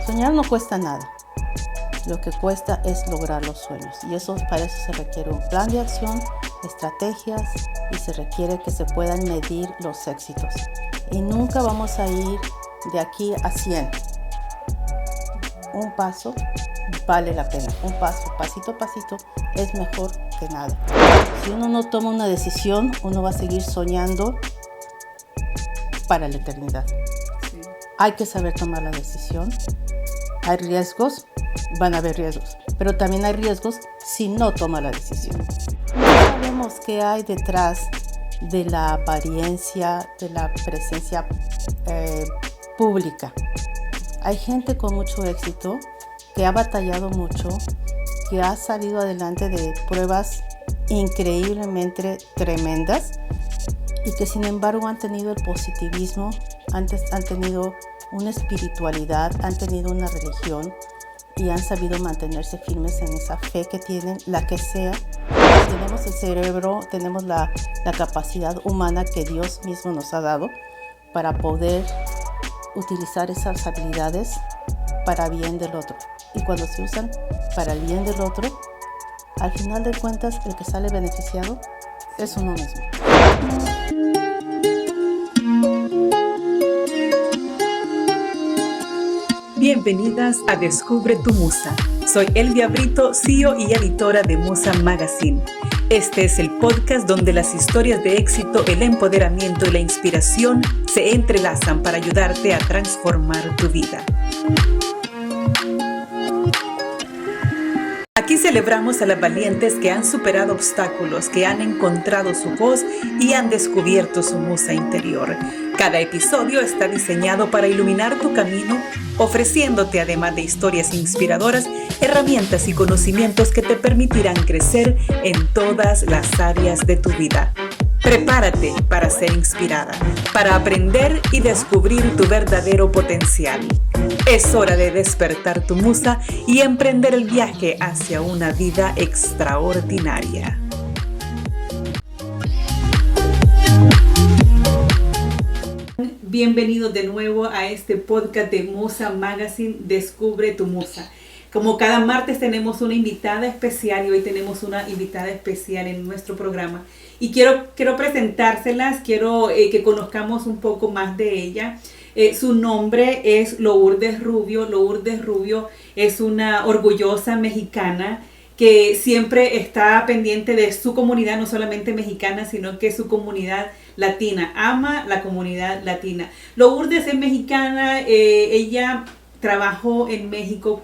Soñar no cuesta nada. Lo que cuesta es lograr los sueños. Y para eso se requiere un plan de acción, estrategias y se requiere que se puedan medir los éxitos. Y nunca vamos a ir de aquí a 100. Un paso vale la pena. Un paso, pasito a pasito, es mejor que nada. Si uno no toma una decisión, uno va a seguir soñando para la eternidad. Sí. Hay que saber tomar la decisión. Hay riesgos, van a haber riesgos, pero también hay riesgos si no toma la decisión. No sabemos qué hay detrás de la apariencia, de la presencia pública. Hay gente con mucho éxito que ha batallado mucho, que ha salido adelante de pruebas increíblemente tremendas y que sin embargo han tenido el positivismo, han tenido una espiritualidad, han tenido una religión y han sabido mantenerse firmes en esa fe que tienen, la que sea. Tenemos el cerebro, tenemos la capacidad humana que Dios mismo nos ha dado para poder utilizar esas habilidades para bien del otro. Y cuando se usan para el bien del otro, al final de cuentas el que sale beneficiado es uno mismo. Bienvenidas a Descubre tu Musa. Soy Elvia Brito, CEO y editora de Musa Magazine. Este es el podcast donde las historias de éxito, el empoderamiento y la inspiración se entrelazan para ayudarte a transformar tu vida. Aquí celebramos a las valientes que han superado obstáculos, que han encontrado su voz y han descubierto su musa interior. Cada episodio está diseñado para iluminar tu camino, ofreciéndote, además de historias inspiradoras, herramientas y conocimientos que te permitirán crecer en todas las áreas de tu vida. Prepárate para ser inspirada, para aprender y descubrir tu verdadero potencial. Es hora de despertar tu musa y emprender el viaje hacia una vida extraordinaria. Bienvenidos de nuevo a este podcast de Musa Magazine, Descubre tu Musa. Como cada martes tenemos una invitada especial y hoy tenemos una invitada especial en nuestro programa. Y quiero presentárselas, quiero que conozcamos un poco más de ella. Su nombre es Lourdes Rubio. Lourdes Rubio es una orgullosa mexicana que siempre está pendiente de su comunidad, no solamente mexicana, sino que su comunidad latina. Ama la comunidad latina. Lourdes es mexicana, ella trabajó en México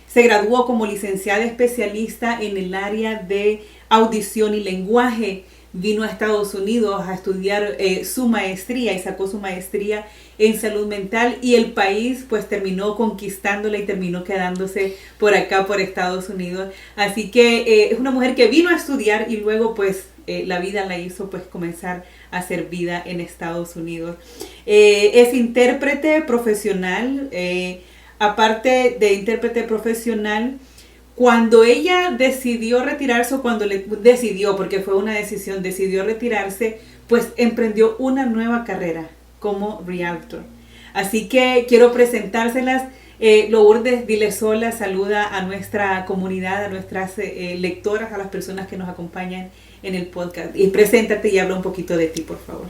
se graduó como licenciada especialista en el área de audición y lenguaje. Vino a Estados Unidos a estudiar su maestría y sacó su maestría en salud mental y el país pues terminó conquistándola y terminó quedándose por acá, por Estados Unidos. Así que es una mujer que vino a estudiar y luego pues la vida la hizo pues comenzar a hacer vida en Estados Unidos. Es intérprete profesional, aparte de intérprete profesional. Cuando ella decidió retirarse, porque fue una decisión, decidió retirarse, pues emprendió una nueva carrera como realtor. Así que quiero presentárselas. Lourdes, dile sola, saluda a nuestra comunidad, a nuestras lectoras, a las personas que nos acompañan en el podcast. Y preséntate y habla un poquito de ti, por favor.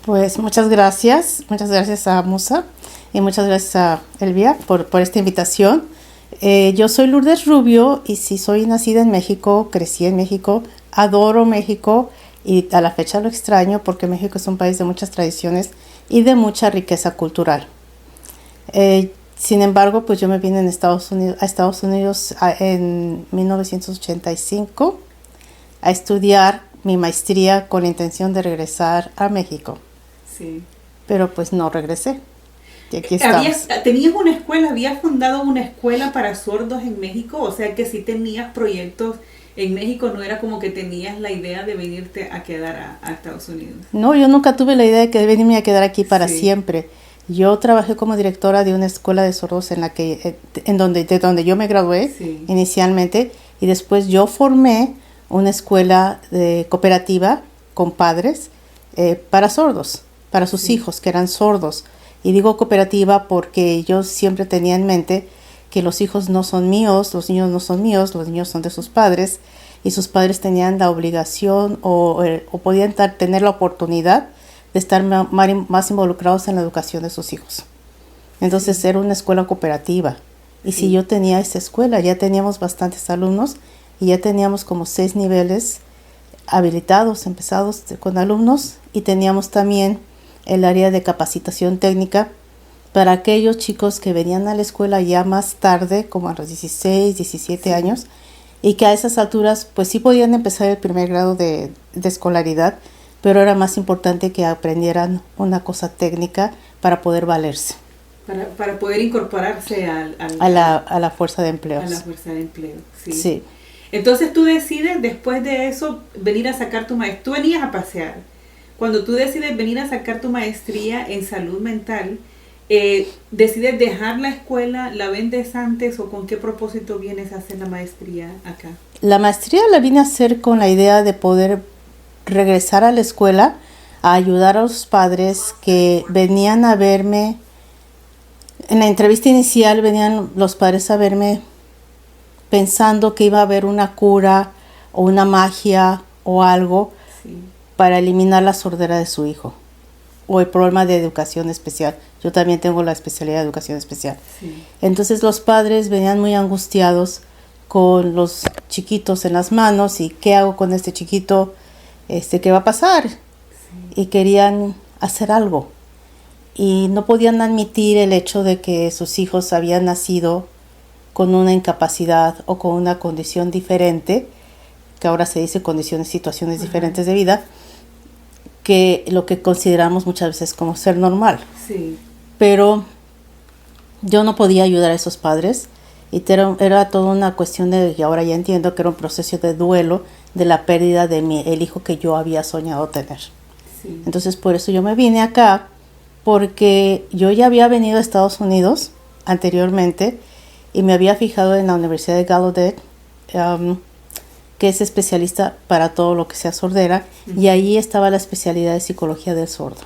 Pues muchas gracias a Musa y muchas gracias a Elvia por esta invitación. Yo soy Lourdes Rubio y sí soy nacida en México, crecí en México, adoro México y a la fecha lo extraño porque México es un país de muchas tradiciones y de mucha riqueza cultural. Sin embargo, pues yo me vine a Estados Unidos en 1985 a estudiar mi maestría con la intención de regresar a México. Sí. Pero pues no regresé. Y aquí estamos. Habías fundado una escuela para sordos en México, o sea que sí tenías proyectos en México, no era como que tenías la idea de venirte a quedar a Estados Unidos. No, yo nunca tuve la idea de venirme a quedar aquí para siempre. Yo trabajé como directora de una escuela de sordos de donde yo me gradué inicialmente y después yo formé una escuela cooperativa con padres para sordos, para sus hijos que eran sordos. Y digo cooperativa porque yo siempre tenía en mente que los hijos no son míos, los niños no son míos, los niños son de sus padres, y sus padres tenían la obligación o podían tener la oportunidad de estar más involucrados en la educación de sus hijos. Entonces era una escuela cooperativa. Y si yo tenía esa escuela, ya teníamos bastantes alumnos y ya teníamos como 6 niveles habilitados, empezados con alumnos, y teníamos también el área de capacitación técnica para aquellos chicos que venían a la escuela ya más tarde, como a los 16, 17 años, y que a esas alturas pues sí podían empezar el primer grado de escolaridad, pero era más importante que aprendieran una cosa técnica para poder valerse. Para poder incorporarse a la fuerza de empleos. A la fuerza de empleo, sí. Sí. Entonces tú decides después de eso venir a sacar tu maestría. Tú venías a pasear. Cuando tú decides venir a sacar tu maestría en salud mental, ¿decides dejar la escuela? ¿La vendes antes o con qué propósito vienes a hacer la maestría acá? La maestría la vine a hacer con la idea de poder regresar a la escuela a ayudar a los padres que venían a verme. En la entrevista inicial venían los padres a verme pensando que iba a haber una cura o una magia o algo para eliminar la sordera de su hijo o el problema de educación especial. Yo también tengo la especialidad de educación especial. Sí. Entonces los padres venían muy angustiados con los chiquitos en las manos y ¿qué hago con este chiquito? ¿Qué va a pasar? Sí. Y querían hacer algo. Y no podían admitir el hecho de que sus hijos habían nacido con una incapacidad o con una condición diferente, que ahora se dice condiciones, situaciones diferentes de vida, que lo que consideramos muchas veces como ser normal. Sí. Pero yo no podía ayudar a esos padres y era toda una cuestión de, y ahora ya entiendo que era un proceso de duelo de la pérdida de el hijo que yo había soñado tener. Sí. Entonces por eso yo me vine acá, porque yo ya había venido a Estados Unidos anteriormente y me había fijado en la Universidad de Gallaudet, que es especialista para todo lo que sea sordera, y ahí estaba la especialidad de psicología del sordo.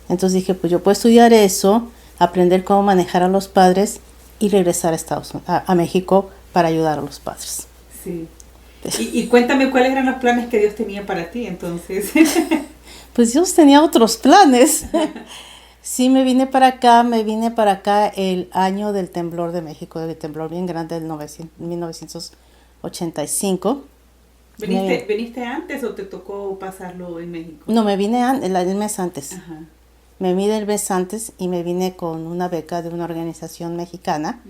Entonces dije, pues yo puedo estudiar eso, aprender cómo manejar a los padres y regresar a México para ayudar a los padres. Sí. Y cuéntame cuáles eran los planes que Dios tenía para ti entonces. Pues Dios tenía otros planes. Sí, me vine para acá el año del temblor de México, del temblor bien grande del 1985. ¿Viniste antes o te tocó pasarlo en México? No, me vine el mes antes. Ajá. Me vine el mes antes y me vine con una beca de una organización mexicana.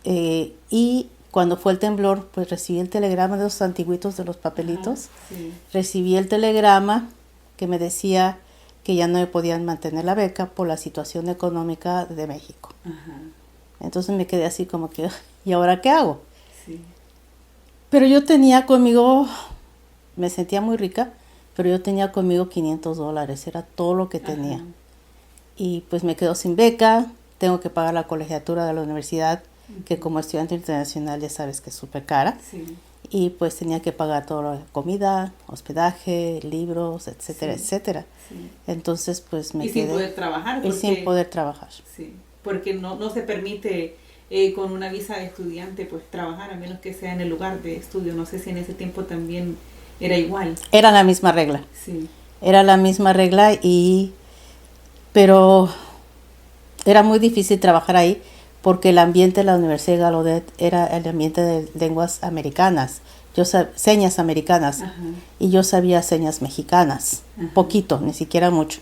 Y cuando fue el temblor, pues recibí el telegrama de los antiguitos, de los papelitos. Sí. Recibí el telegrama que me decía que ya no me podían mantener la beca por la situación económica de México. Ajá. Entonces me quedé así como que, ¿y ahora qué hago? Sí. Pero yo tenía conmigo, me sentía muy rica, pero yo tenía conmigo $500, era todo lo que tenía. Ajá. Y pues me quedo sin beca, tengo que pagar la colegiatura de la universidad, que como estudiante internacional ya sabes que es súper cara. Sí. Y pues tenía que pagar toda la comida, hospedaje, libros, etcétera, etcétera. Sí. Entonces pues me quedé. Sin poder trabajar. Y sin poder trabajar. Sí, porque no se permite con una visa de estudiante pues trabajar, a menos que sea en el lugar de estudio. No sé si en ese tiempo también era igual. Era la misma regla. Sí. Era la misma regla pero era muy difícil trabajar ahí, porque el ambiente de la Universidad de Gallaudet era el ambiente de lenguas americanas, señas americanas. Ajá. Y yo sabía señas mexicanas, ajá, poquito, ni siquiera mucho,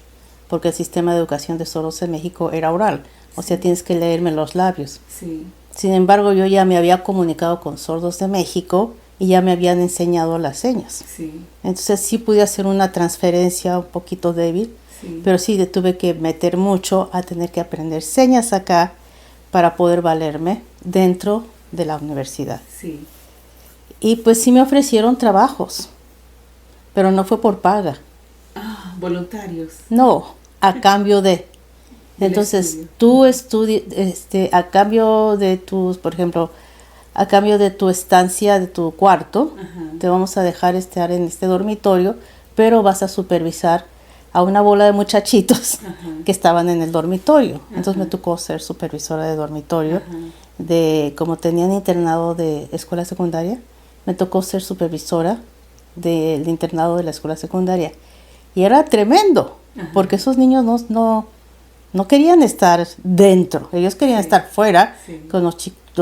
porque el sistema de educación de sordos en México era oral, o sea, tienes que leerme los labios. Sí. Sin embargo, yo ya me había comunicado con sordos de México y ya me habían enseñado las señas. Sí. Entonces sí pude hacer una transferencia un poquito débil, sí, pero sí tuve que meter mucho a tener que aprender señas acá para poder valerme dentro de la universidad. Sí. Y pues sí me ofrecieron trabajos, pero no fue por paga. Voluntarios. No, a cambio de. Entonces tú a cambio de por ejemplo, a cambio de tu estancia, de tu cuarto, ajá, te vamos a dejar estar en este dormitorio, pero vas a supervisar a una bola de muchachitos Ajá. que estaban en el dormitorio. Entonces Ajá. me tocó ser supervisora de dormitorio. Ajá. Como tenían internado de escuela secundaria, me tocó ser supervisora del internado de la escuela secundaria. Y era tremendo, Ajá. porque esos niños no querían estar dentro, ellos querían Sí. estar fuera Sí. con los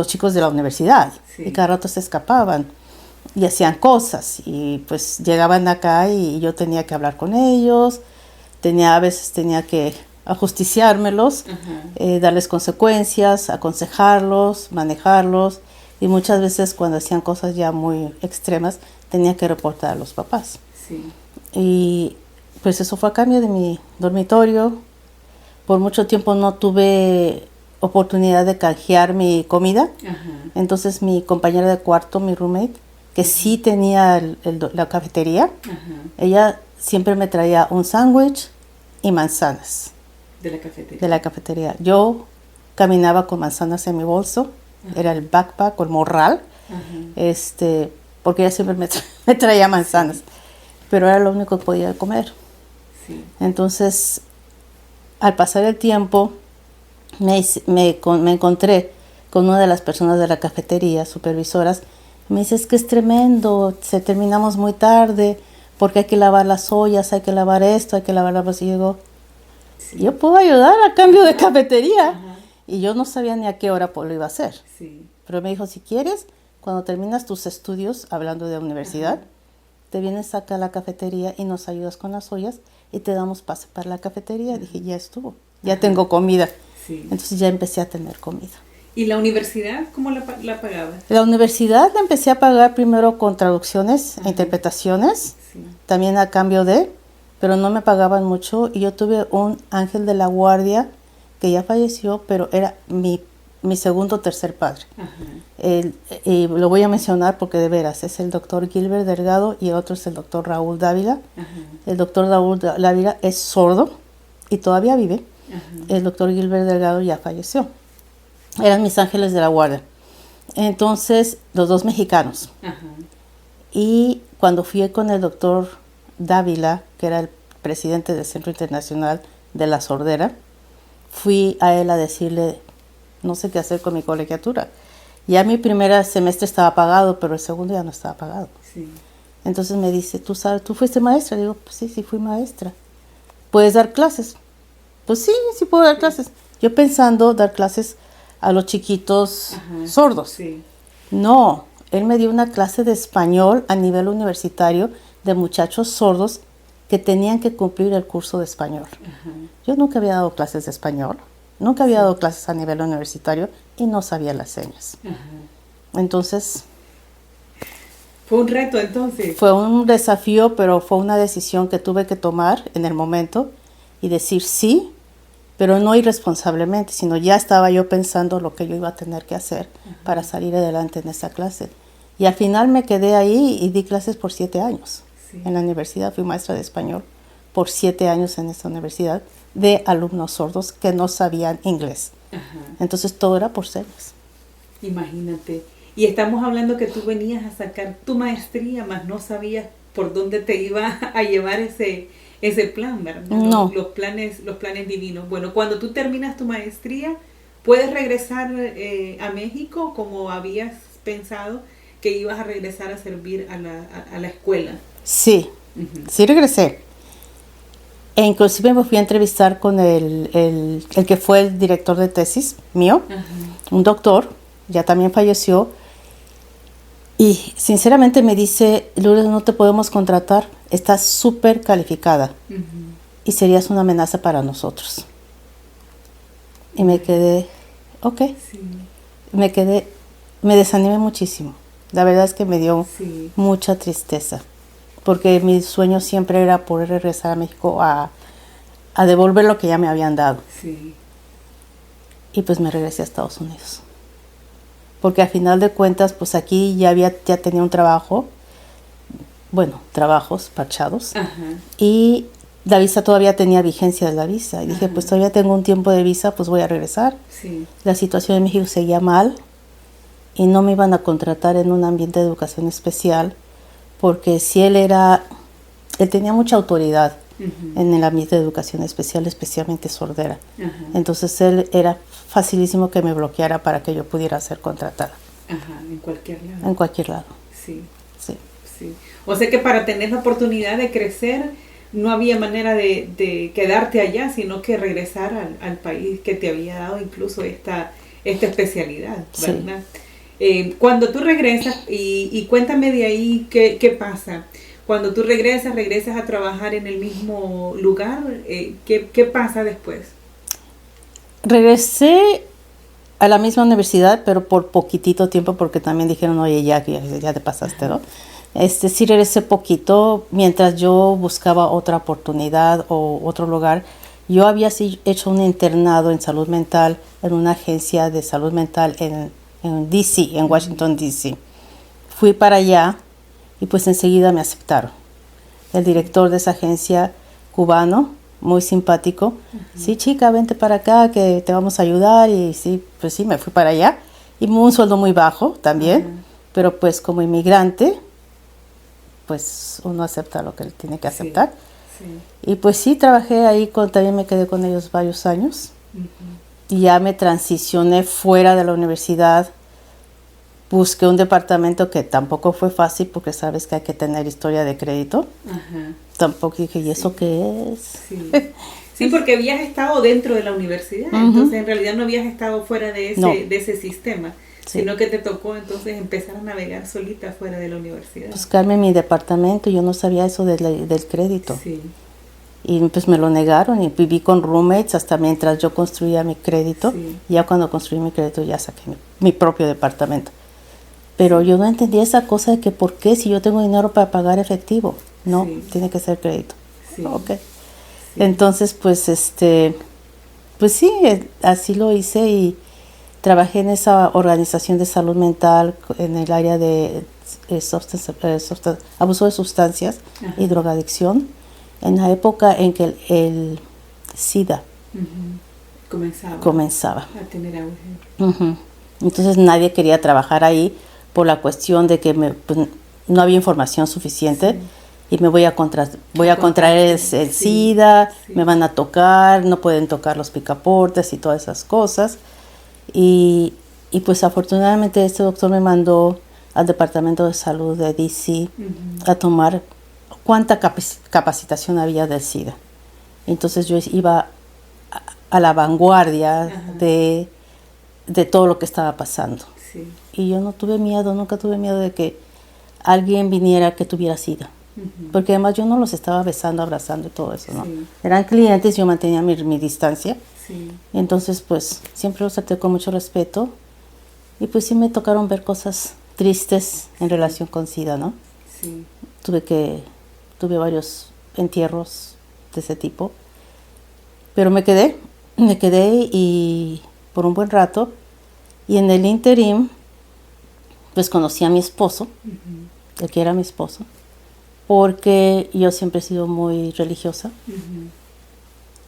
chicos de la universidad. Sí. Y cada rato se escapaban y hacían cosas. Y pues llegaban acá y yo tenía que hablar con ellos, a veces tenía que ajusticiármelos, Ajá. darles consecuencias, aconsejarlos, manejarlos. Y muchas veces cuando hacían cosas ya muy extremas, tenía que reportar a los papás. Sí. Y pues eso fue a cambio de mi dormitorio. Por mucho tiempo no tuve oportunidad de canjear mi comida. Ajá. Entonces mi compañera de cuarto, mi roommate, que sí tenía la cafetería, Ajá. ella siempre me traía un sándwich y manzanas De la cafetería. de la cafetería. Yo caminaba con manzanas en mi bolso, Ajá. era el backpack o el morral, Ajá. porque ella siempre me traía manzanas, Sí. pero era lo único que podía comer. Sí. Entonces, al pasar el tiempo, me encontré con una de las personas de la cafetería, supervisoras. Me dice, es que es tremendo, terminamos muy tarde, porque hay que lavar las ollas, hay que lavar esto, hay que lavar la bolsa. Y digo, Sí. yo puedo ayudar a cambio de cafetería. Ajá. Y yo no sabía ni a qué hora lo iba a hacer. Sí. Pero me dijo, si quieres, cuando terminas tus estudios, hablando de universidad, Ajá. te vienes acá a la cafetería y nos ayudas con las ollas y te damos pase para la cafetería. Dije, ya estuvo, ya Ajá. tengo comida. Sí. Entonces ya empecé a tener comida. ¿Y la universidad cómo la pagabas? La universidad la empecé a pagar primero con traducciones Ajá. e interpretaciones, Sí. también a cambio pero no me pagaban mucho. Y yo tuve un ángel de la guardia que ya falleció, pero era mi segundo o tercer padre. Ajá. Y lo voy a mencionar porque de veras, es el doctor Gilbert Delgado y el otro es el doctor Raúl Dávila. Ajá. El doctor Raúl Dávila es sordo y todavía vive. Ajá. El doctor Gilbert Delgado ya falleció. Eran mis ángeles de la guardia. Entonces, los dos mexicanos. Ajá. Y cuando fui con el doctor Dávila, que era el presidente del Centro Internacional de la Sordera, fui a él a decirle, no sé qué hacer con mi colegiatura. Ya mi primer semestre estaba pagado, pero el segundo ya no estaba pagado. Sí. Entonces me dice, ¿tú fuiste maestra? Le digo, pues sí, fui maestra. ¿Puedes dar clases? Pues sí puedo dar clases. Yo pensando dar clases a los chiquitos Ajá. sordos. Sí. No, él me dio una clase de español a nivel universitario de muchachos sordos que tenían que cumplir el curso de español. Ajá. Yo nunca había dado clases de español, nunca había dado clases a nivel universitario y no sabía las señas. Ajá. Entonces, Fue un reto entonces. fue un desafío, pero fue una decisión que tuve que tomar en el momento y decir sí, pero no irresponsablemente, sino ya estaba yo pensando lo que yo iba a tener que hacer para salir adelante en esa clase. Y al final me quedé ahí y di clases por 7 años. Sí. En la universidad fui maestra de español por 7 años en esta universidad de alumnos sordos que no sabían inglés. Ajá. Entonces todo era por señas. Imagínate. Y estamos hablando que tú venías a sacar tu maestría, más no sabías por dónde te iba a llevar ese plan, ¿verdad? No. Los planes divinos. Bueno, cuando tú terminas tu maestría, ¿puedes regresar a México como habías pensado que ibas a regresar a servir a la escuela? Sí, Ujú. sí regresé. E inclusive me fui a entrevistar con el que fue el director de tesis mío, Ajá. un doctor, ya también falleció. Y sinceramente me dice, Lourdes, no te podemos contratar, estás súper calificada Ujú. y serías una amenaza para nosotros. Y me quedé, ok, Sí, me desanimé muchísimo. La verdad es que me dio sí. mucha tristeza, porque mi sueño siempre era poder regresar a México a devolver lo que ya me habían dado. Sí. Y pues me regresé a Estados Unidos. Porque a final de cuentas, pues aquí ya tenía un trabajo, bueno, trabajos parchados. Ajá. Y la visa todavía tenía vigencia de la visa. Y dije, Ajá. pues todavía tengo un tiempo de visa, pues voy a regresar. Sí. La situación en México seguía mal y no me iban a contratar en un ambiente de educación especial porque si él tenía mucha autoridad en el ambiente de educación especial, especialmente sordera. Ajá. Entonces él era facilísimo que me bloqueara para que yo pudiera ser contratada. Ajá, en cualquier lado. En cualquier lado. Sí, Sí. sí. O sea que para tener la oportunidad de crecer, no había manera de quedarte allá, sino que regresar al país que te había dado incluso esta especialidad, ¿verdad? Sí. Cuando tú regresas, y cuéntame de ahí qué pasa. Cuando tú regresas a trabajar en el mismo lugar, ¿qué pasa después? Regresé a la misma universidad, pero por poquitito tiempo, porque también dijeron, oye, ya te pasaste, ¿no? Sí regresé poquito, mientras yo buscaba otra oportunidad o otro lugar. Yo había hecho un internado en salud mental en una agencia de salud mental en D.C., en Washington, D.C. Fui para allá y pues enseguida me aceptaron. El director de esa agencia, cubano, muy simpático, sí, chica, vente para acá que te vamos a ayudar. Y sí, pues sí, me fui para allá. Y un sueldo muy bajo también, pero pues como inmigrante, pues uno acepta lo que tiene que aceptar. Sí, sí. Y pues sí, trabajé ahí, también me quedé con ellos varios años. Y ya me transicioné fuera de la universidad. Busqué un departamento que tampoco fue fácil porque sabes que hay que tener historia de crédito. Ajá. Tampoco dije, ¿y eso qué es? Sí. Sí, porque habías estado dentro de la universidad, entonces en realidad no habías estado fuera de ese sistema, sino que te tocó entonces empezar a navegar solita fuera de la universidad. Buscarme mi departamento, yo no sabía eso del crédito. Sí. Y pues me lo negaron y viví con roommates hasta mientras yo construía mi crédito. Sí. Ya cuando construí mi crédito ya saqué mi propio departamento. Pero yo no entendía esa cosa de que por qué si yo tengo dinero para pagar efectivo. No, tiene que ser crédito. Sí. Okay. Sí. Entonces, pues pues sí, así lo hice y trabajé en esa organización de salud mental en el área de abuso de sustancias y drogadicción, en la época en que el SIDA comenzaba a tener auge. Entonces nadie quería trabajar ahí por la cuestión de que pues, no había información suficiente. Y me voy a contraer el SIDA, me van a tocar, no pueden tocar los picaportes y todas esas cosas. Y pues afortunadamente este doctor me mandó al Departamento de Salud de D.C. A tomar cuánta capacitación había del SIDA. Entonces yo iba a la vanguardia de todo lo que estaba pasando. Sí. Y yo nunca tuve miedo de que alguien viniera que tuviera SIDA. Porque además yo no los estaba besando, abrazando y todo eso, ¿no? Sí. Eran clientes, yo mantenía mi distancia. Sí. Entonces, pues, siempre los traté con mucho respeto. Y pues sí me tocaron ver cosas tristes en relación con SIDA, ¿no? Sí. Tuve varios entierros de ese tipo. Pero me quedé y por un buen rato. Y en el interim, pues conocí a mi esposo, el que era mi esposo. Porque yo siempre he sido muy religiosa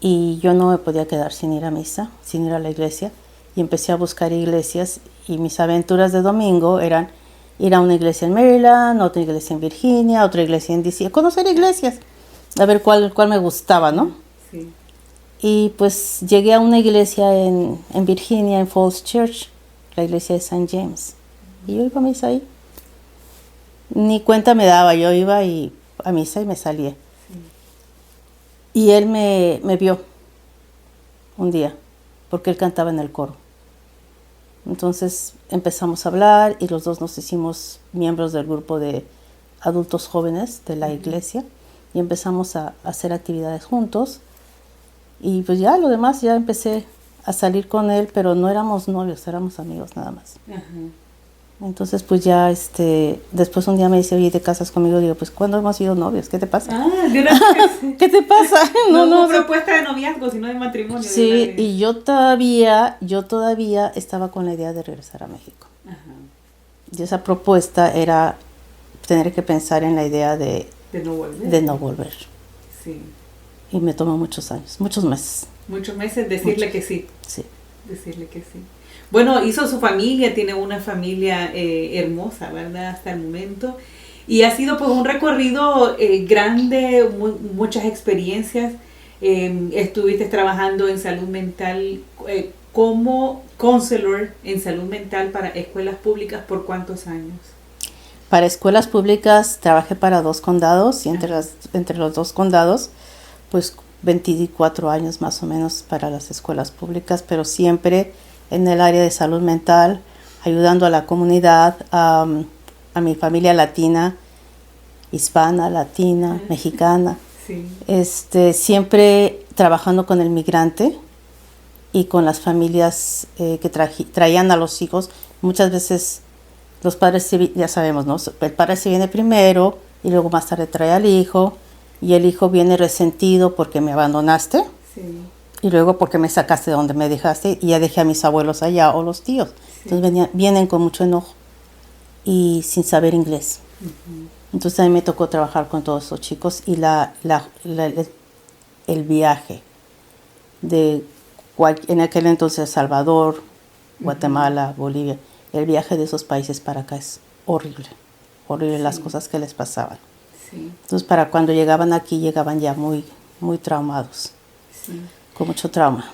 y yo no me podía quedar sin ir a misa, sin ir a la iglesia, y empecé a buscar iglesias y mis aventuras de domingo eran ir a una iglesia en Maryland, otra iglesia en Virginia, otra iglesia en D.C., conocer iglesias, a ver cuál me gustaba, ¿no? Sí. Y pues llegué a una iglesia en Virginia, en Falls Church, la iglesia de St. James, y yo iba a misa ahí. Ni cuenta me daba, yo iba a misa y me salía. Sí. Y él me vio un día, porque él cantaba en el coro. Entonces empezamos a hablar y los dos nos hicimos miembros del grupo de adultos jóvenes de la iglesia y empezamos a hacer actividades juntos. Y pues ya lo demás, ya empecé a salir con él, pero no éramos novios, éramos amigos nada más. Entonces, pues ya, después un día me dice, oye, ¿te casas conmigo? Digo, pues, ¿cuándo hemos sido novios? ¿Qué te pasa? ¿Qué te pasa? No propuesta de noviazgo, sino de matrimonio. Sí, y yo todavía estaba con la idea de regresar a México. Y esa propuesta era tener que pensar en la idea de no volver. Sí. Y me tomó muchos años, muchos meses. Muchos meses decirle que sí. Sí. Decirle que sí. Bueno, hizo su familia, tiene una familia hermosa, ¿verdad? Hasta el momento. Y ha sido pues un recorrido grande, muchas experiencias. Estuviste trabajando en salud mental como counselor en salud mental para escuelas públicas ¿por cuántos años? Para escuelas públicas trabajé para 2 condados y entre los 2 condados, pues 24 años más o menos para las escuelas públicas, pero siempre en el área de salud mental, ayudando a la comunidad, a mi familia latina, hispana, latina, mexicana. Sí. Siempre trabajando con el migrante y con las familias que traían a los hijos. Muchas veces los padres, ya sabemos, ¿no? El padre se viene primero y luego más tarde trae al hijo y el hijo viene resentido porque me abandonaste. Sí. Y luego porque me sacaste de donde me dejaste y ya dejé a mis abuelos allá o los tíos. Sí. Entonces vienen con mucho enojo y sin saber inglés. Uh-huh. Entonces a mí me tocó trabajar con todos esos chicos y el viaje en aquel entonces Salvador, Guatemala, uh-huh. Bolivia, el viaje de esos países para acá es horrible, horrible. Sí. Las cosas que les pasaban. Sí. Entonces para cuando llegaban aquí llegaban ya muy, muy traumados, sí. Con mucho trauma.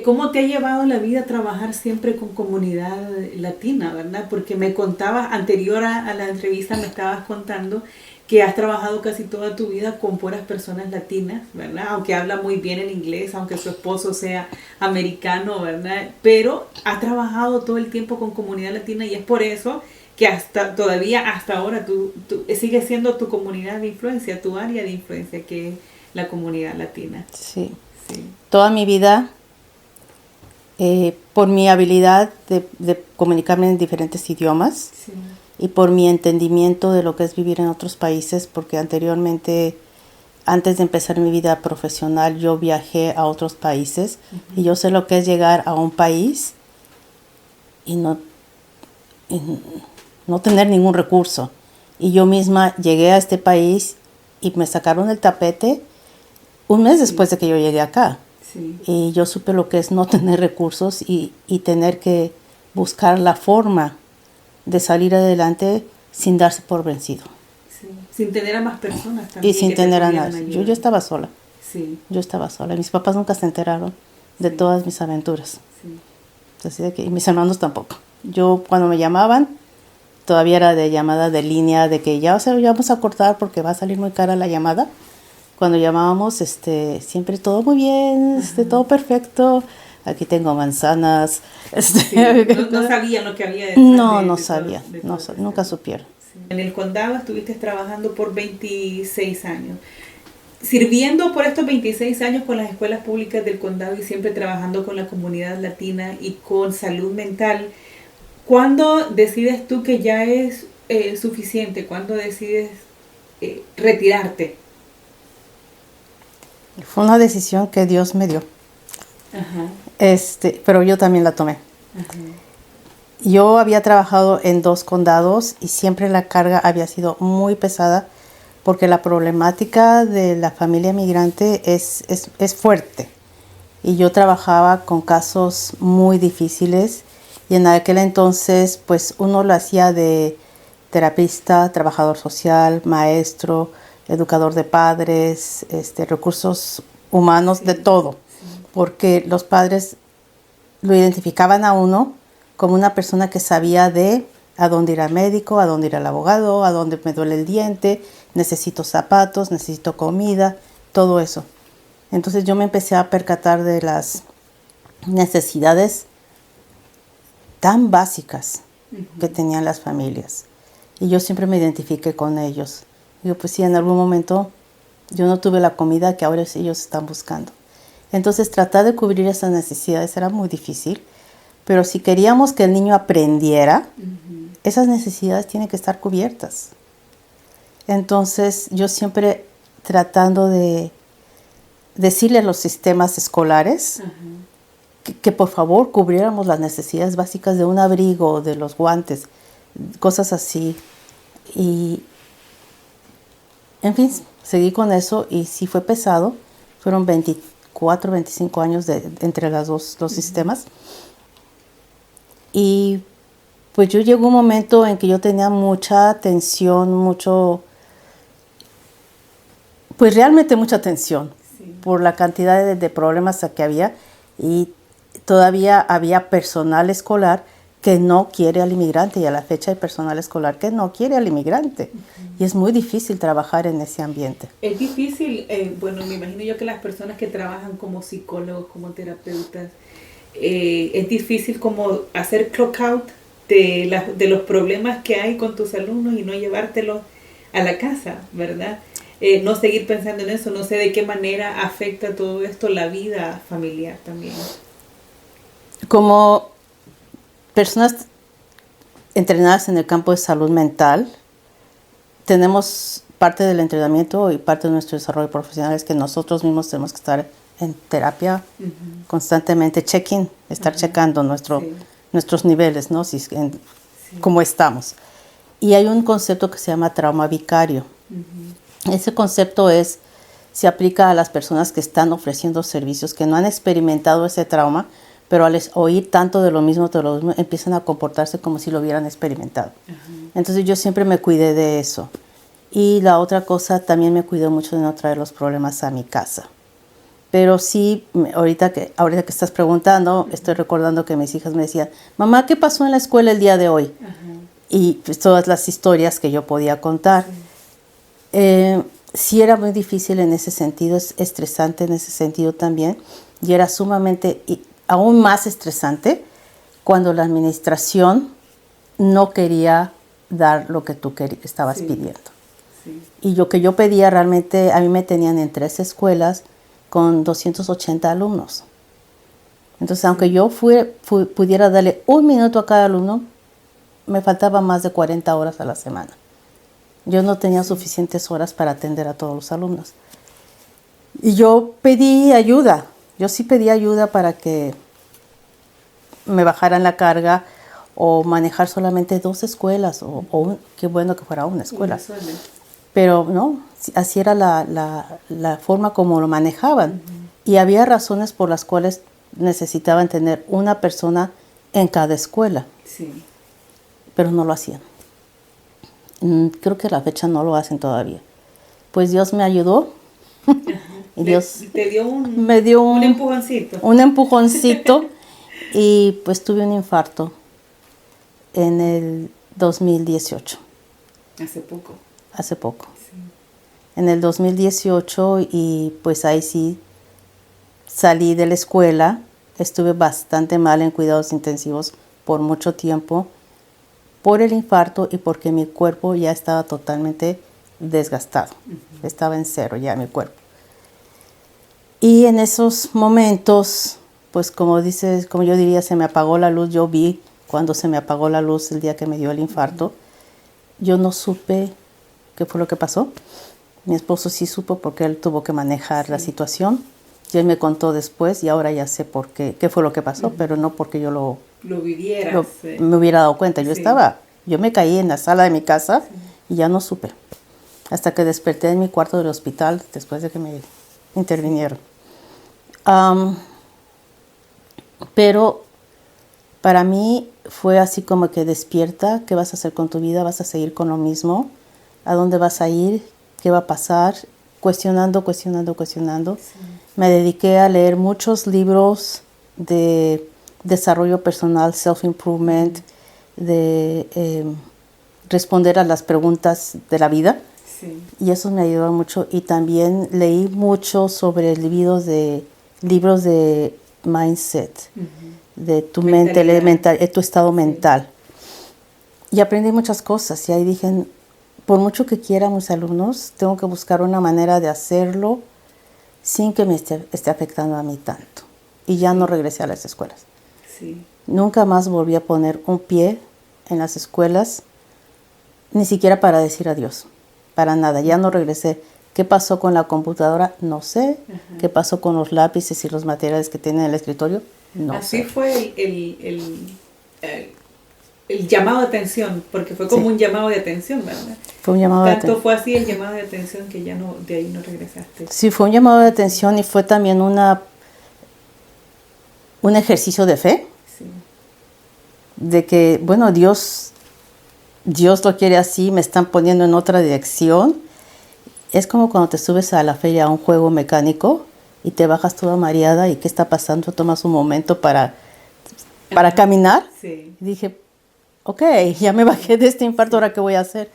¿Cómo te ha llevado la vida trabajar siempre con comunidad latina, verdad? Porque me contabas, anterior a la entrevista, me estabas contando que has trabajado casi toda tu vida con puras personas latinas, ¿verdad? Aunque habla muy bien el inglés, aunque su esposo sea americano, ¿verdad? Pero has trabajado todo el tiempo con comunidad latina y es por eso que hasta ahora tú sigues siendo tu comunidad de influencia, tu área de influencia, que es la comunidad latina. Sí. Sí. Toda mi vida, por mi habilidad de comunicarme en diferentes idiomas, sí. Y por mi entendimiento de lo que es vivir en otros países, porque anteriormente, antes de empezar mi vida profesional, yo viajé a otros países, uh-huh. Y yo sé lo que es llegar a un país y no tener ningún recurso. Y yo misma llegué a este país y me sacaron el tapete un mes después de que yo llegué acá. Sí. Y yo supe lo que es no tener recursos y tener que buscar la forma de salir adelante sin darse por vencido. Sí. Sin tener a más personas también. Y sin tener a nadie. Yo estaba sola. Sí. Yo estaba sola. Mis papás nunca se enteraron de todas mis aventuras. Sí. Así de que, y mis hermanos tampoco. Yo cuando me llamaban, todavía era de llamada de línea, de que ya vamos a cortar porque va a salir muy cara la llamada. Cuando llamábamos, siempre todo muy bien, todo perfecto. Aquí tengo manzanas. Sí, no sabían lo que había detrás. No sabían, nunca supieron. Sí. En el condado estuviste trabajando por 26 años. Sirviendo por estos 26 años con las escuelas públicas del condado y siempre trabajando con la comunidad latina y con salud mental, ¿cuándo decides tú que ya es suficiente? ¿Cuándo decides retirarte? Fue una decisión que Dios me dio. Ajá. Pero yo también la tomé. Ajá. Yo había trabajado en 2 condados y siempre la carga había sido muy pesada porque la problemática de la familia migrante es fuerte. Y yo trabajaba con casos muy difíciles y en aquel entonces pues uno lo hacía de terapista, trabajador social, maestro, educador de padres, recursos humanos, sí. De todo. Porque los padres lo identificaban a uno como una persona que sabía de a dónde ir al médico, a dónde ir al abogado, a dónde me duele el diente, necesito zapatos, necesito comida, todo eso. Entonces yo me empecé a percatar de las necesidades tan básicas que tenían las familias. Y yo siempre me identifiqué con ellos. Digo, pues sí, en algún momento yo no tuve la comida que ahora ellos están buscando. Entonces tratar de cubrir esas necesidades era muy difícil, pero si queríamos que el niño aprendiera, uh-huh. Esas necesidades tienen que estar cubiertas. Entonces yo siempre tratando de decirle a los sistemas escolares uh-huh. que por favor cubriéramos las necesidades básicas de un abrigo, de los guantes, cosas así. Y en fin, seguí con eso y sí fue pesado, fueron 24, 25 años entre los dos sistemas. Y Pues yo llegó un momento en que yo tenía mucha tensión, pues realmente mucha tensión por la cantidad de problemas que había, y todavía había personal escolar que no quiere al inmigrante, y a la fecha hay personal escolar que no quiere al inmigrante. Y es muy difícil trabajar en ese ambiente. Es difícil, bueno, me imagino yo que las personas que trabajan como psicólogos, como terapeutas, es difícil como hacer clock out de los problemas que hay con tus alumnos y no llevártelos a la casa, ¿verdad? No seguir pensando en eso, no sé de qué manera afecta todo esto la vida familiar también. Como personas entrenadas en el campo de salud mental, tenemos parte del entrenamiento y parte de nuestro desarrollo profesional es que nosotros mismos tenemos que estar en terapia constantemente, estar checando nuestros niveles, ¿no? Cómo estamos. Y hay un concepto que se llama trauma vicario. Ese concepto se aplica a las personas que están ofreciendo servicios, que no han experimentado ese trauma, pero al oír tanto de lo mismo, empiezan a comportarse como si lo hubieran experimentado. Entonces yo siempre me cuidé de eso. Y la otra cosa, también me cuidé mucho de no traer los problemas a mi casa. Pero sí, ahorita que estás preguntando, estoy recordando que mis hijas me decían, mamá, ¿qué pasó en la escuela el día de hoy? Y pues, todas las historias que yo podía contar. Sí era muy difícil en ese sentido, es estresante en ese sentido también. Y era sumamente, y aún más estresante, cuando la administración no quería dar lo que tú estabas pidiendo. Y lo que yo pedía realmente, a mí me tenían en 3 escuelas con 280 alumnos. Entonces, aunque yo pudiera darle 1 minuto a cada alumno, me faltaba más de 40 horas a la semana. Yo no tenía suficientes horas para atender a todos los alumnos. Y yo pedí ayuda. Yo sí pedí ayuda para que me bajaran la carga o manejar solamente 2 escuelas. Qué bueno que fuera una escuela. Pero no, así era la forma como lo manejaban. Y había razones por las cuales necesitaban tener una persona en cada escuela. Pero no lo hacían. Creo que a la fecha no lo hacen todavía. Pues Dios me ayudó. Y Dios me dio un empujoncito. Un empujoncito. Y pues tuve un infarto en el 2018. Hace poco. En el 2018, y pues ahí sí salí de la escuela. Estuve bastante mal en cuidados intensivos por mucho tiempo, por el infarto y porque mi cuerpo ya estaba totalmente desgastado. Estaba en 0 ya mi cuerpo. Y en esos momentos, pues como yo diría, se me apagó la luz. Yo vi cuando se me apagó la luz el día que me dio el infarto. Yo no supe qué fue lo que pasó. Mi esposo sí supo porque él tuvo que manejar la situación. Y él me contó después y ahora ya sé por qué fue lo que pasó, pero no porque yo lo viviera. Me hubiera dado cuenta. Yo me caí en la sala de mi casa y ya no supe. Hasta que desperté en mi cuarto del hospital después de que me intervinieron. Pero para mí fue así como que despierta. ¿Qué vas a hacer con tu vida? ¿Vas a seguir con lo mismo? ¿A dónde vas a ir? ¿Qué va a pasar? Cuestionando. Me dediqué a leer muchos libros de desarrollo personal, self-improvement, de responder a las preguntas de la vida. Y eso me ayudó mucho. Y también leí mucho sobre libros de mindset, de tu mente, tu estado mental. Y aprendí muchas cosas. Y ahí dije, por mucho que quiera a mis alumnos, tengo que buscar una manera de hacerlo sin que me esté afectando a mí tanto. Y ya no regresé a las escuelas. Nunca más volví a poner un pie en las escuelas, ni siquiera para decir adiós, para nada. Ya no regresé. ¿Qué pasó con la computadora? No sé. ¿Qué pasó con los lápices y los materiales que tienen en el escritorio? No sé. Así fue el llamado de atención, porque fue como un llamado de atención, ¿verdad? Fue un llamado de atención. Tanto fue así el llamado de atención que ya no, de ahí no regresaste. Sí, fue un llamado de atención y fue también un ejercicio de fe. de que, bueno, Dios lo quiere así, me están poniendo en otra dirección. Es como cuando te subes a la feria a un juego mecánico y te bajas toda mareada y ¿qué está pasando? Tomas un momento para caminar. Sí. Y dije, ok, ya me bajé de este infarto, ¿ahora qué voy a hacer?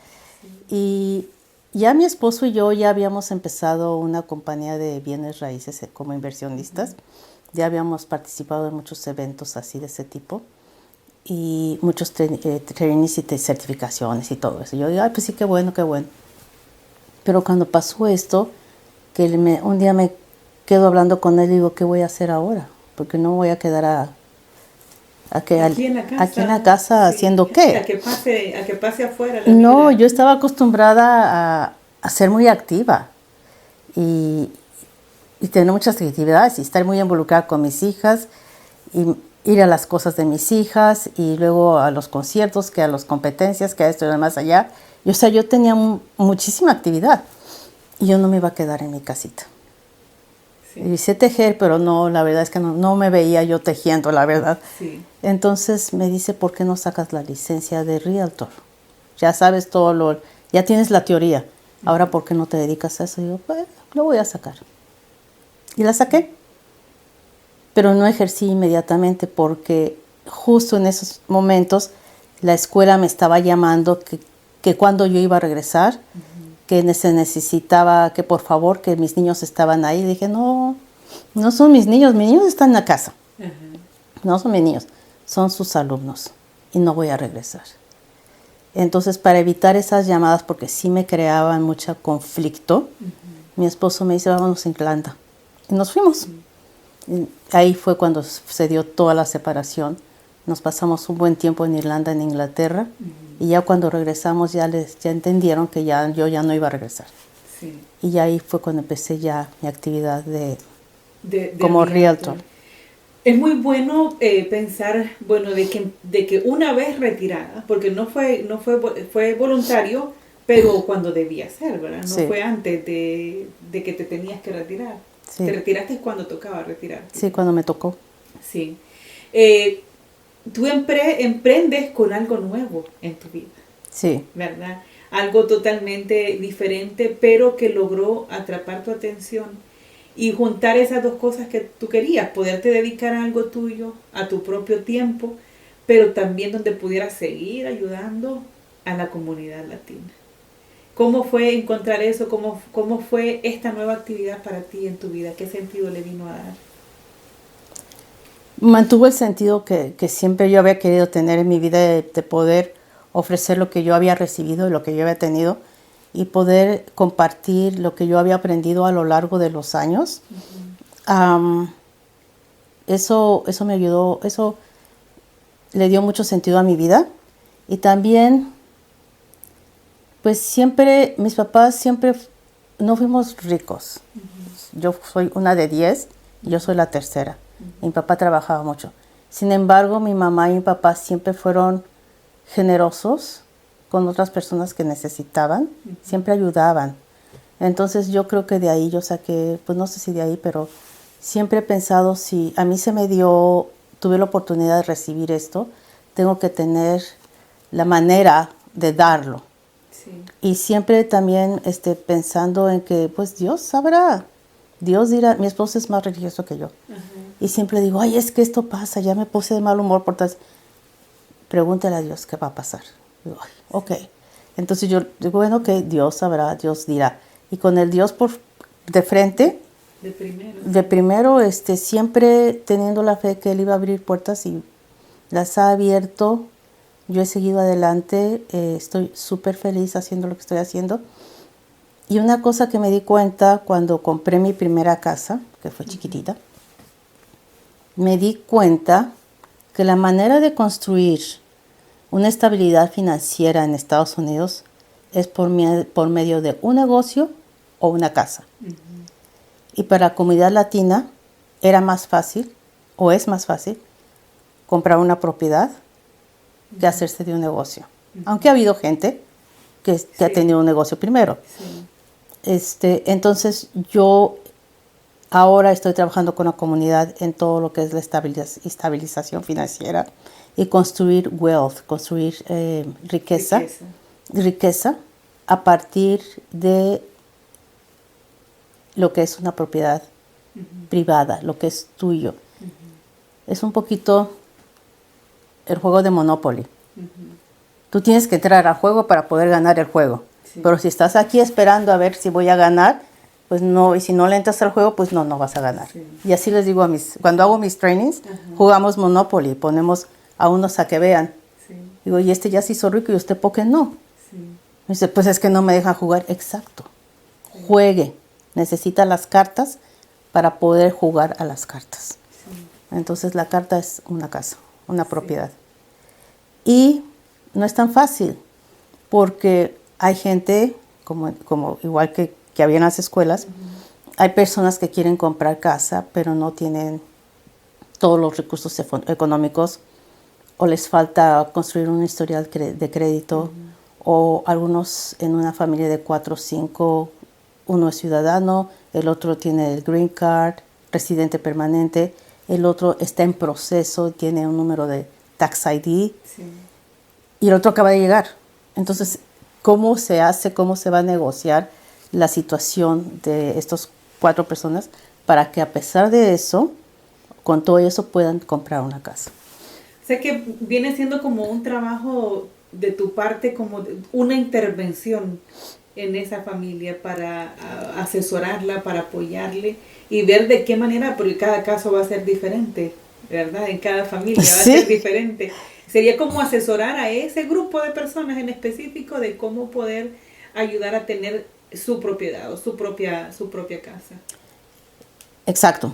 Y ya mi esposo y yo ya habíamos empezado una compañía de bienes raíces como inversionistas. Ya habíamos participado en muchos eventos así de ese tipo. Y muchos trainings y certificaciones y todo eso. Yo digo, ay, pues sí, qué bueno, qué bueno. Pero cuando pasó esto, que un día me quedo hablando con él y digo, ¿qué voy a hacer ahora? Porque no voy a quedar aquí en la casa sí. ¿Haciendo qué? A que pase afuera. No, yo estaba acostumbrada a ser muy activa y tener muchas actividades y estar muy involucrada con mis hijas y ir a las cosas de mis hijas y luego a los conciertos, que a las competencias, que a esto y más allá. Y, o sea, yo tenía muchísima actividad y yo no me iba a quedar en mi casita. Sí. Y sé tejer, pero no, la verdad es que no me veía yo tejiendo, la verdad. Sí. Entonces me dice, ¿por qué no sacas la licencia de Realtor? Ya sabes todo ya tienes la teoría. Ahora, ¿por qué no te dedicas a eso? Y yo, pues, lo voy a sacar. Y la saqué. Pero no ejercí inmediatamente porque justo en esos momentos la escuela me estaba llamando que cuando yo iba a regresar, que se necesitaba, que por favor, que mis niños estaban ahí. Y dije, no son mis niños están en la casa. No son mis niños, son sus alumnos y no voy a regresar. Entonces, para evitar esas llamadas, porque sí me creaban mucho conflicto, mi esposo me dice, vámonos a Irlanda. Y nos fuimos. Ahí fue cuando se dio toda la separación. Nos pasamos un buen tiempo en Irlanda, en Inglaterra, y ya cuando regresamos ya entendieron que yo ya no iba a regresar. Sí. Y ahí fue cuando empecé ya mi actividad como realtor. Es muy bueno pensar, bueno, de que una vez retirada, porque fue voluntario, pero cuando debía ser, ¿verdad? No fue antes de que te tenías que retirar. Sí. Te retiraste cuando tocaba retirarte. Sí, cuando me tocó. Sí. Tú emprendes con algo nuevo en tu vida. Sí. ¿Verdad? Algo totalmente diferente, pero que logró atrapar tu atención y juntar esas dos cosas que tú querías, poderte dedicar a algo tuyo, a tu propio tiempo, pero también donde pudieras seguir ayudando a la comunidad latina. ¿Cómo fue encontrar eso? ¿Cómo fue esta nueva actividad para ti en tu vida? ¿Qué sentido le vino a dar? Mantuvo el sentido que siempre yo había querido tener en mi vida de poder ofrecer lo que yo había recibido y lo que yo había tenido y poder compartir lo que yo había aprendido a lo largo de los años. Eso me ayudó, eso le dio mucho sentido a mi vida. Y también, pues siempre, mis papás siempre no fuimos ricos. Yo soy una de 10 y yo soy la tercera. Mi papá trabajaba mucho. Sin embargo, mi mamá y mi papá siempre fueron generosos con otras personas que necesitaban. Siempre ayudaban. Entonces yo creo que de ahí yo saqué, pues no sé si de ahí, pero siempre he pensado, si a mí tuve la oportunidad de recibir esto, tengo que tener la manera de darlo. Sí. Y siempre también pensando en que pues Dios sabrá. Dios dirá, mi esposo es más religioso que yo. Y siempre digo, ay, es que esto pasa, ya me puse de mal humor por tal. Pregúntale a Dios qué va a pasar. Digo, ay, ok. Entonces yo digo, bueno, que Dios sabrá, Dios dirá. Y con el Dios de frente, de primero, siempre teniendo la fe que Él iba a abrir puertas y las ha abierto. Yo he seguido adelante, estoy súper feliz haciendo lo que estoy haciendo. Y una cosa que me di cuenta cuando compré mi primera casa, que fue chiquitita, me di cuenta que la manera de construir una estabilidad financiera en Estados Unidos es por medio de un negocio o una casa. Y para la comunidad latina era más fácil, o es más fácil, comprar una propiedad que hacerse de un negocio. Aunque ha habido gente que ha tenido un negocio primero. Sí. Entonces yo ahora estoy trabajando con la comunidad en todo lo que es la estabilización financiera y construir wealth, construir riqueza a partir de lo que es una propiedad privada, lo que es tuyo. Es un poquito el juego de Monopoly. Tú tienes que entrar al juego para poder ganar el juego. Sí. Pero si estás aquí esperando a ver si voy a ganar, pues no, y si no le entras al juego, pues no vas a ganar. Sí. Y así les digo cuando hago mis trainings, jugamos Monopoly, ponemos a unos a que vean. Sí. Digo, y este ya se hizo rico y usted, ¿por qué no? Sí. Me dice, pues es que no me dejan jugar. Exacto. Sí. Juegue. Necesita las cartas para poder jugar a las cartas. Sí. Entonces la carta es una casa, una propiedad. Y no es tan fácil, porque hay gente, como igual que había en las escuelas, hay personas que quieren comprar casa, pero no tienen todos los recursos económicos, o les falta construir un historial de crédito, o algunos en una familia de 4 o 5, uno es ciudadano, el otro tiene el green card, residente permanente, el otro está en proceso, tiene un número de tax ID, y el otro acaba de llegar. Entonces, ¿cómo se hace, cómo se va a negociar la situación de estas 4 personas para que a pesar de eso, con todo eso, puedan comprar una casa? Sé que viene siendo como un trabajo de tu parte, como una intervención en esa familia para asesorarla, para apoyarle y ver de qué manera, porque cada caso va a ser diferente, ¿verdad? En cada familia va a ser diferente. Sería como asesorar a ese grupo de personas en específico de cómo poder ayudar a tener su propiedad o su propia casa. Exacto.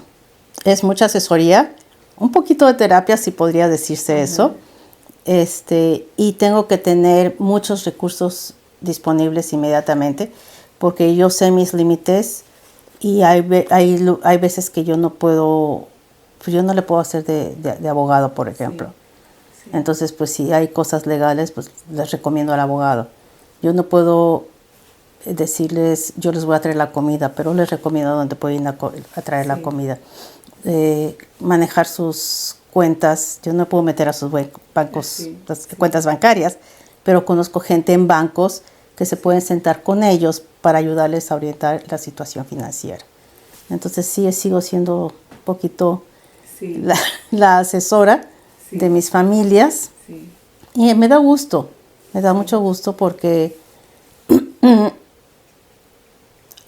Es mucha asesoría, un poquito de terapia, si podría decirse eso. Y tengo que tener muchos recursos disponibles inmediatamente, porque yo sé mis límites y hay veces que yo no puedo, pues yo no le puedo hacer de abogado, por ejemplo. Sí. Entonces, pues si hay cosas legales, pues les recomiendo al abogado. Yo no puedo decirles, yo les voy a traer la comida, pero les recomiendo dónde pueden a traer la comida. Manejar sus cuentas, yo no puedo meter a sus bancos, las cuentas bancarias, pero conozco gente en bancos que se pueden sentar con ellos para ayudarles a orientar la situación financiera. Entonces sigo siendo un poquito la asesora de mis familias, y me da gusto, me da mucho gusto porque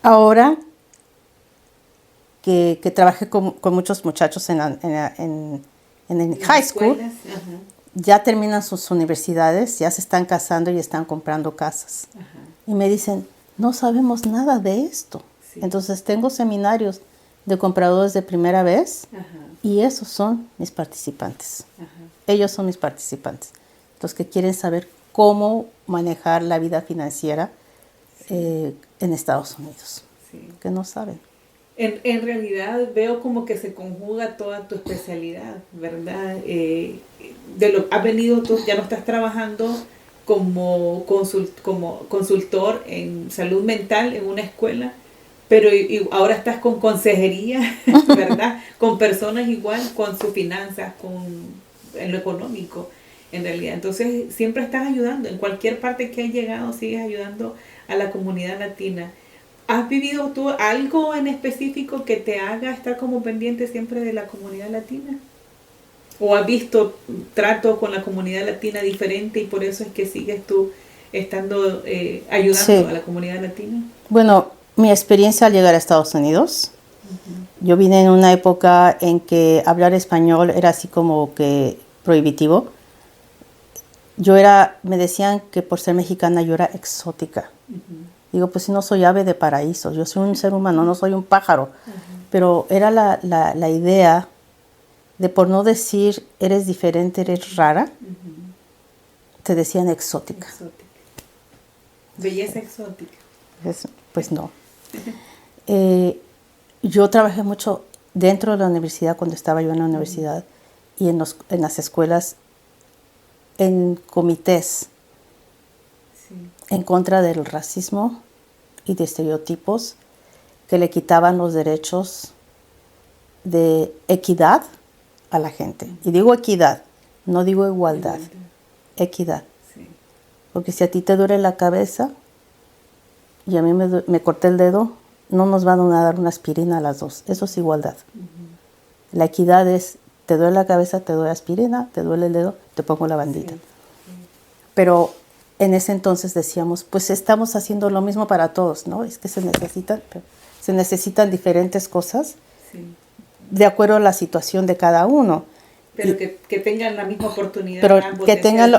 ahora que trabajé con muchos muchachos en el high school, ya terminan sus universidades, ya se están casando y están comprando casas. Y me dicen, no sabemos nada de esto. Entonces tengo seminarios de compradores de primera vez y esos son mis participantes. Ellos son mis participantes, los que quieren saber cómo manejar la vida financiera en Estados Unidos, que no saben. En realidad veo como que se conjuga toda tu especialidad, ¿verdad? Has venido, tú ya no estás trabajando como consultor en salud mental en una escuela, pero ahora estás con consejería, ¿verdad? Con personas igual, con sus finanzas, en lo económico, en realidad. Entonces siempre estás ayudando, en cualquier parte que has llegado sigues ayudando a la comunidad latina. ¿Has vivido tú algo en específico que te haga estar como pendiente siempre de la comunidad latina? ¿O has visto trato con la comunidad latina diferente y por eso es que sigues tú estando ayudando a la comunidad latina? Bueno, mi experiencia al llegar a Estados Unidos, yo vine en una época en que hablar español era así como que prohibitivo. Me decían que por ser mexicana yo era exótica. Digo, pues si no soy ave de paraíso, yo soy un ser humano, no soy un pájaro. Pero era la idea de, por no decir eres diferente, eres rara, te decían exótica. Belleza exótica. Pues no. Yo trabajé mucho dentro de la universidad cuando estaba yo en la universidad y en las escuelas, en comités en contra del racismo y de estereotipos que le quitaban los derechos de equidad a la gente. Y digo equidad, no digo igualdad. Equidad. Sí. Porque si a ti te duele la cabeza y a mí me corté el dedo, no nos van a dar una aspirina a las dos. Eso es igualdad. La equidad es, te duele la cabeza, te doy aspirina, te duele el dedo, te pongo la bandita. Pero en ese entonces decíamos, pues estamos haciendo lo mismo para todos, ¿no? Es que se necesitan diferentes cosas de acuerdo a la situación de cada uno. Pero que tengan la misma oportunidad. Pero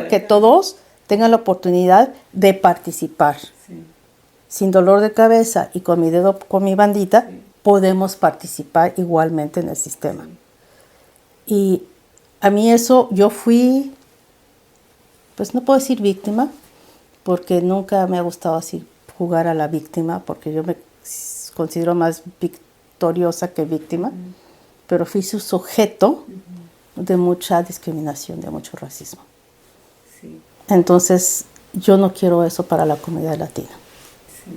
que todos tengan la oportunidad de participar. Sí. Sin dolor de cabeza y con mi dedo, con mi bandita, podemos participar igualmente en el sistema. Y a mí eso, yo fui, pues no puedo decir víctima, porque nunca me ha gustado así jugar a la víctima, porque yo me considero más victoriosa que víctima, pero fui su sujeto de mucha discriminación, de mucho racismo. Sí. Entonces, yo no quiero eso para la comunidad latina. Sí.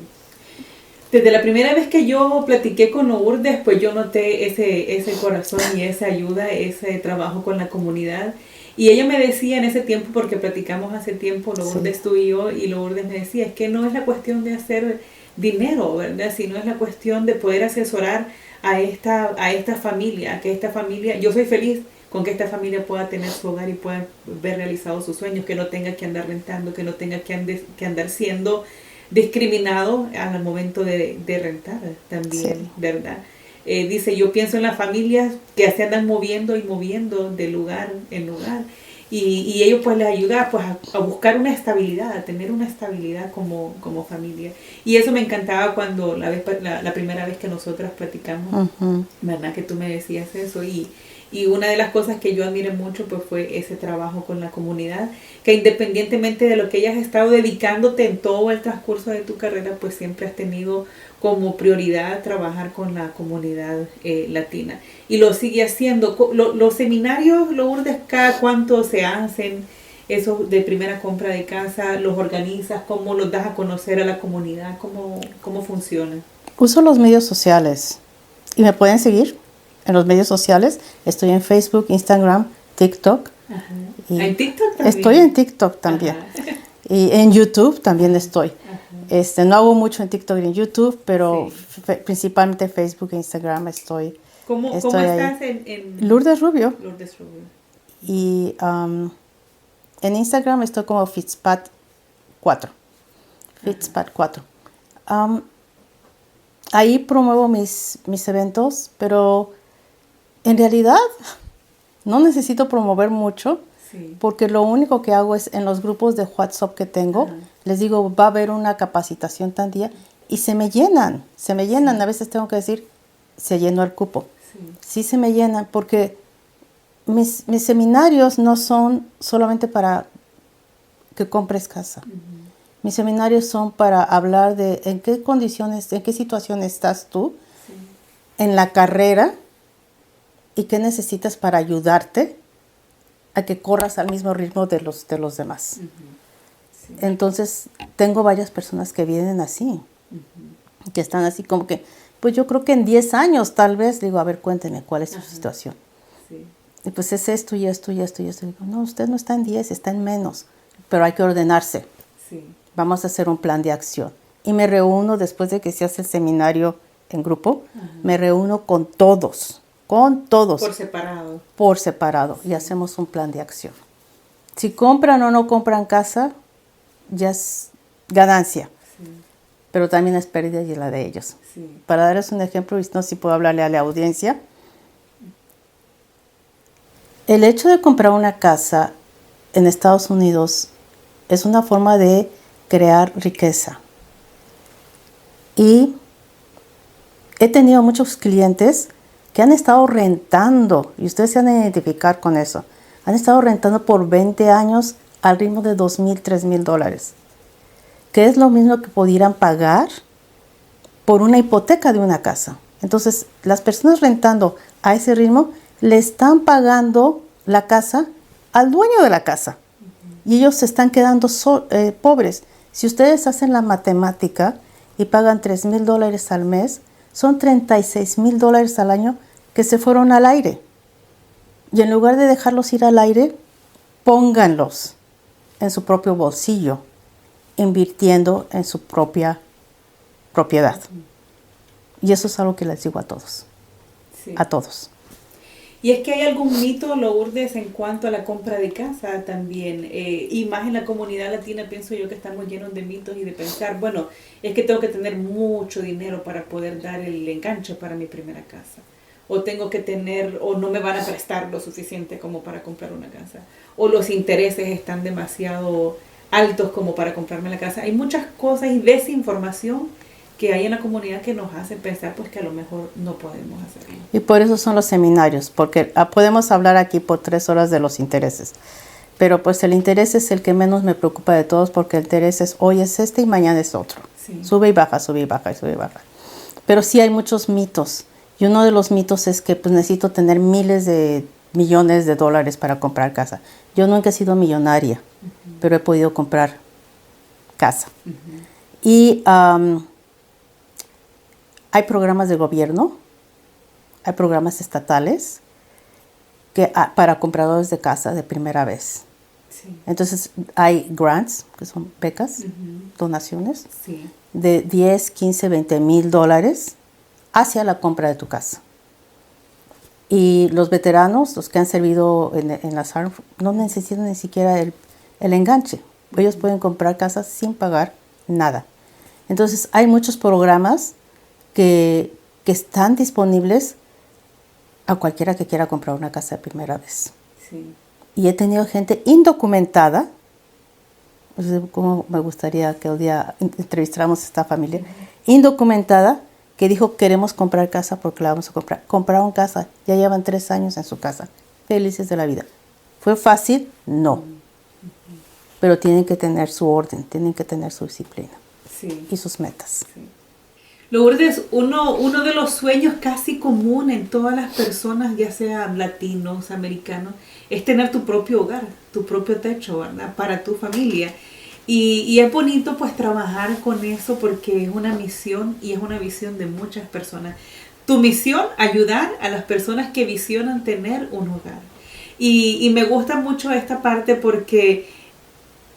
Desde la primera vez que yo platiqué con Lourdes, pues yo noté ese corazón y esa ayuda, ese trabajo con la comunidad. Y ella me decía en ese tiempo, porque platicamos hace tiempo, Lourdes, tú y yo, y Lourdes me decía, es que no es la cuestión de hacer dinero, ¿verdad? Sino es la cuestión de poder asesorar a esta familia, que esta familia, yo soy feliz con que esta familia pueda tener su hogar y pueda ver realizados sus sueños, que no tenga que andar rentando, que no tenga que andar siendo discriminado al momento de rentar también, ¿verdad? Dice, yo pienso en las familias que se andan moviendo y moviendo de lugar en lugar y ellos pues les ayuda pues a buscar una estabilidad, a tener una estabilidad como familia. Y eso me encantaba cuando la primera vez que nosotras platicamos, ¿verdad? Que tú me decías eso y una de las cosas que yo admiré mucho pues fue ese trabajo con la comunidad, que independientemente de lo que hayas estado dedicándote en todo el transcurso de tu carrera, pues siempre has tenido como prioridad trabajar con la comunidad latina. Y lo sigue haciendo. Los seminarios, Lourdes, ¿cada cuánto se hacen? Esos de primera compra de casa, ¿los organizas? ¿Cómo los das a conocer a la comunidad? ¿Cómo funciona? Uso los medios sociales y me pueden seguir en los medios sociales. Estoy en Facebook, Instagram, TikTok. ¿En TikTok también? Estoy en TikTok también. Y en YouTube también estoy. No hago mucho en TikTok y en YouTube, pero principalmente Facebook e Instagram estoy. ¿Cómo estás en Lourdes Rubio? Lourdes Rubio. Y en Instagram estoy como Fitzpat4. Fitzpat4. Ahí promuevo mis eventos, pero en realidad no necesito promover mucho, porque lo único que hago es en los grupos de WhatsApp que tengo, les digo, va a haber una capacitación tal día, y se me llenan. A veces tengo que decir, se llenó el cupo. Sí se me llenan, porque mis seminarios no son solamente para que compres casa. Mis seminarios son para hablar de en qué condiciones, en qué situación estás tú en la carrera y qué necesitas para ayudarte a que corras al mismo ritmo de los demás. Entonces, tengo varias personas que vienen así, que están así como que, pues yo creo que en 10 años tal vez, digo, a ver, cuénteme cuál es su situación. Y pues es esto y esto y esto y esto. Digo, no, usted no está en 10, está en menos, pero hay que ordenarse. Vamos a hacer un plan de acción. Y me reúno después de que se hace el seminario en grupo, me reúno con todos. Por separado. Y hacemos un plan de acción. Si compran o no compran casa, ya es ganancia. Pero también es pérdida y la de ellos. Para darles un ejemplo, y no sé si puedo hablarle a la audiencia. El hecho de comprar una casa en Estados Unidos es una forma de crear riqueza. Y he tenido muchos clientes que han estado rentando, y ustedes se van a identificar con eso, han estado rentando por 20 años al ritmo de $2,000, $3,000, que es lo mismo que pudieran pagar por una hipoteca de una casa. Entonces, las personas rentando a ese ritmo le están pagando la casa al dueño de la casa. Y ellos se están quedando pobres. Si ustedes hacen la matemática y pagan $3,000 al mes, son $36,000 al año que se fueron al aire. Y en lugar de dejarlos ir al aire, pónganlos en su propio bolsillo, invirtiendo en su propia propiedad. Y eso es algo que les digo a todos. Sí. A todos. Y es que hay algún mito, Lourdes, en cuanto a la compra de casa también. Y más en la comunidad latina, pienso yo que estamos llenos de mitos y de pensar, bueno, es que tengo que tener mucho dinero para poder dar el enganche para mi primera casa. O tengo que tener, o no me van a prestar lo suficiente como para comprar una casa. O los intereses están demasiado altos como para comprarme la casa. Hay muchas cosas y desinformación que hay en la comunidad que nos hacen pensar pues que a lo mejor no podemos hacerlo. Y por eso son los seminarios, porque podemos hablar aquí por 3 horas de los intereses. Pero pues el interés es el que menos me preocupa de todos, porque el interés es hoy es este y mañana es otro. Sí. Sube y baja, sube y baja, sube y baja. Pero sí hay muchos mitos. Y uno de los mitos es que pues necesito tener miles de millones de dólares para comprar casa. Yo nunca he sido millonaria, pero he podido comprar casa. Y hay programas de gobierno, hay programas estatales para compradores de casa de primera vez. Sí. Entonces hay grants, que son becas, donaciones, Sí. de 10, 15, 20 mil dólares hacia la compra de tu casa. Y los veteranos, los que han servido en las ARMS, no necesitan ni siquiera el enganche. Ellos pueden comprar casas sin pagar nada. Entonces hay muchos programas que están disponibles a cualquiera que quiera comprar una casa de primera vez. Sí. Y he tenido gente indocumentada, pues, como me gustaría que un día entrevistáramos a esta familia, indocumentada, que dijo queremos comprar casa porque la vamos a comprar. Compraron casa, ya llevan 3 años en su casa, felices de la vida. ¿Fue fácil? No. Pero tienen que tener su orden, tienen que tener su disciplina Sí. y sus metas. Sí. Lourdes, uno de los sueños casi común en todas las personas, ya sean latinos, americanos, es tener tu propio hogar, tu propio techo, ¿verdad? Para tu familia. Y es bonito pues trabajar con eso porque es una misión y es una visión de muchas personas. Tu misión, ayudar a las personas que visionan tener un hogar. Y me gusta mucho esta parte porque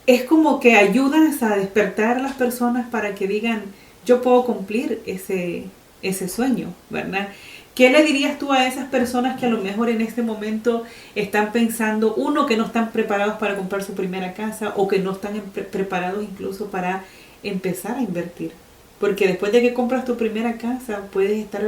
es como que ayudas a despertar a las personas para que digan, yo puedo cumplir ese sueño, ¿verdad? ¿Qué le dirías tú a esas personas que a lo mejor en este momento están pensando, uno, que no están preparados para comprar su primera casa o que no están preparados incluso para empezar a invertir? Porque después de que compras tu primera casa, puedes estar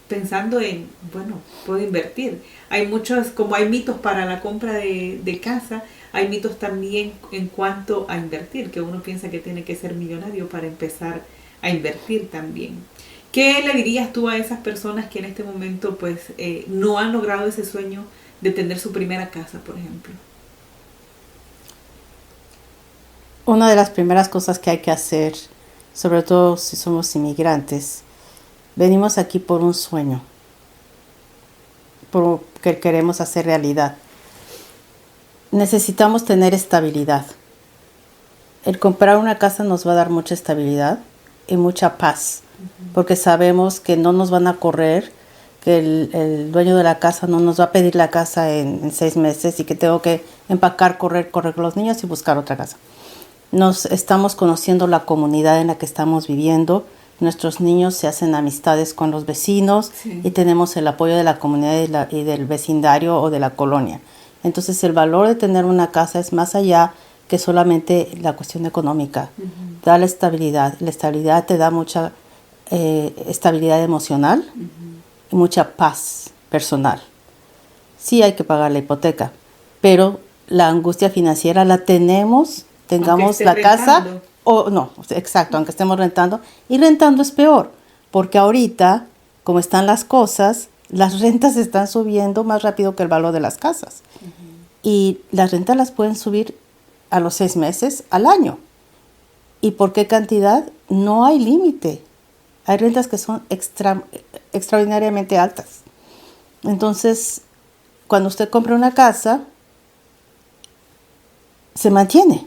pensando en, bueno, puedo invertir. Hay muchos, como hay mitos para la compra de casa, hay mitos también en cuanto a invertir, que uno piensa que tiene que ser millonario para empezar a invertir también. ¿Qué le dirías tú a esas personas que en este momento pues no han logrado ese sueño de tener su primera casa, por ejemplo? Una de las primeras cosas que hay que hacer, sobre todo si somos inmigrantes, venimos aquí por un sueño, porque queremos hacer realidad. Necesitamos tener estabilidad. El comprar una casa nos va a dar mucha estabilidad y mucha paz, porque sabemos que no nos van a correr, que el dueño de la casa no nos va a pedir la casa en 6 meses y que tengo que empacar, correr con los niños y buscar otra casa. Nos estamos conociendo la comunidad en la que estamos viviendo. Nuestros niños se hacen amistades con los vecinos, sí, y tenemos el apoyo de la comunidad y del vecindario o de la colonia. Entonces el valor de tener una casa es más allá que solamente la cuestión económica. Da la estabilidad. La estabilidad te da mucha estabilidad emocional y mucha paz personal. Sí hay que pagar la hipoteca, pero la angustia financiera la tengamos la casa o no, exacto, aunque estemos rentando. Y rentando es peor, porque ahorita, como están las cosas, las rentas están subiendo más rápido que el valor de las casas. Y las rentas las pueden subir a los 6 meses, al año. ¿Y por qué cantidad? No hay límite. Hay rentas que son extraordinariamente altas. Entonces, cuando usted compra una casa, se mantiene.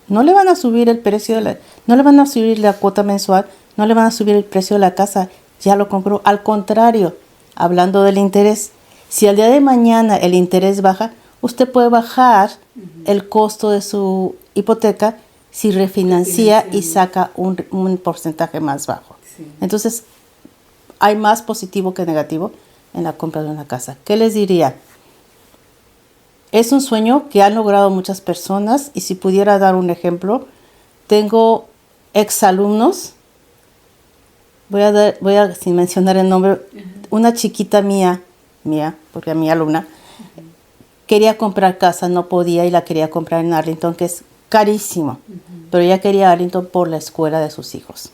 No le van a subir el precio, no le van a subir la cuota mensual, no le van a subir el precio de la casa. Ya lo compró. Al contrario, hablando del interés, si al día de mañana el interés baja, usted puede bajar el costo de su hipoteca si refinancia y saca un porcentaje más bajo. Sí. Entonces, hay más positivo que negativo en la compra de una casa. ¿Qué les diría? Es un sueño que han logrado muchas personas y si pudiera dar un ejemplo, tengo exalumnos, voy a sin mencionar el nombre, una chiquita mía, porque mi alumna, quería comprar casa, no podía y la quería comprar en Arlington, que es carísimo, pero ella quería Arlington por la escuela de sus hijos.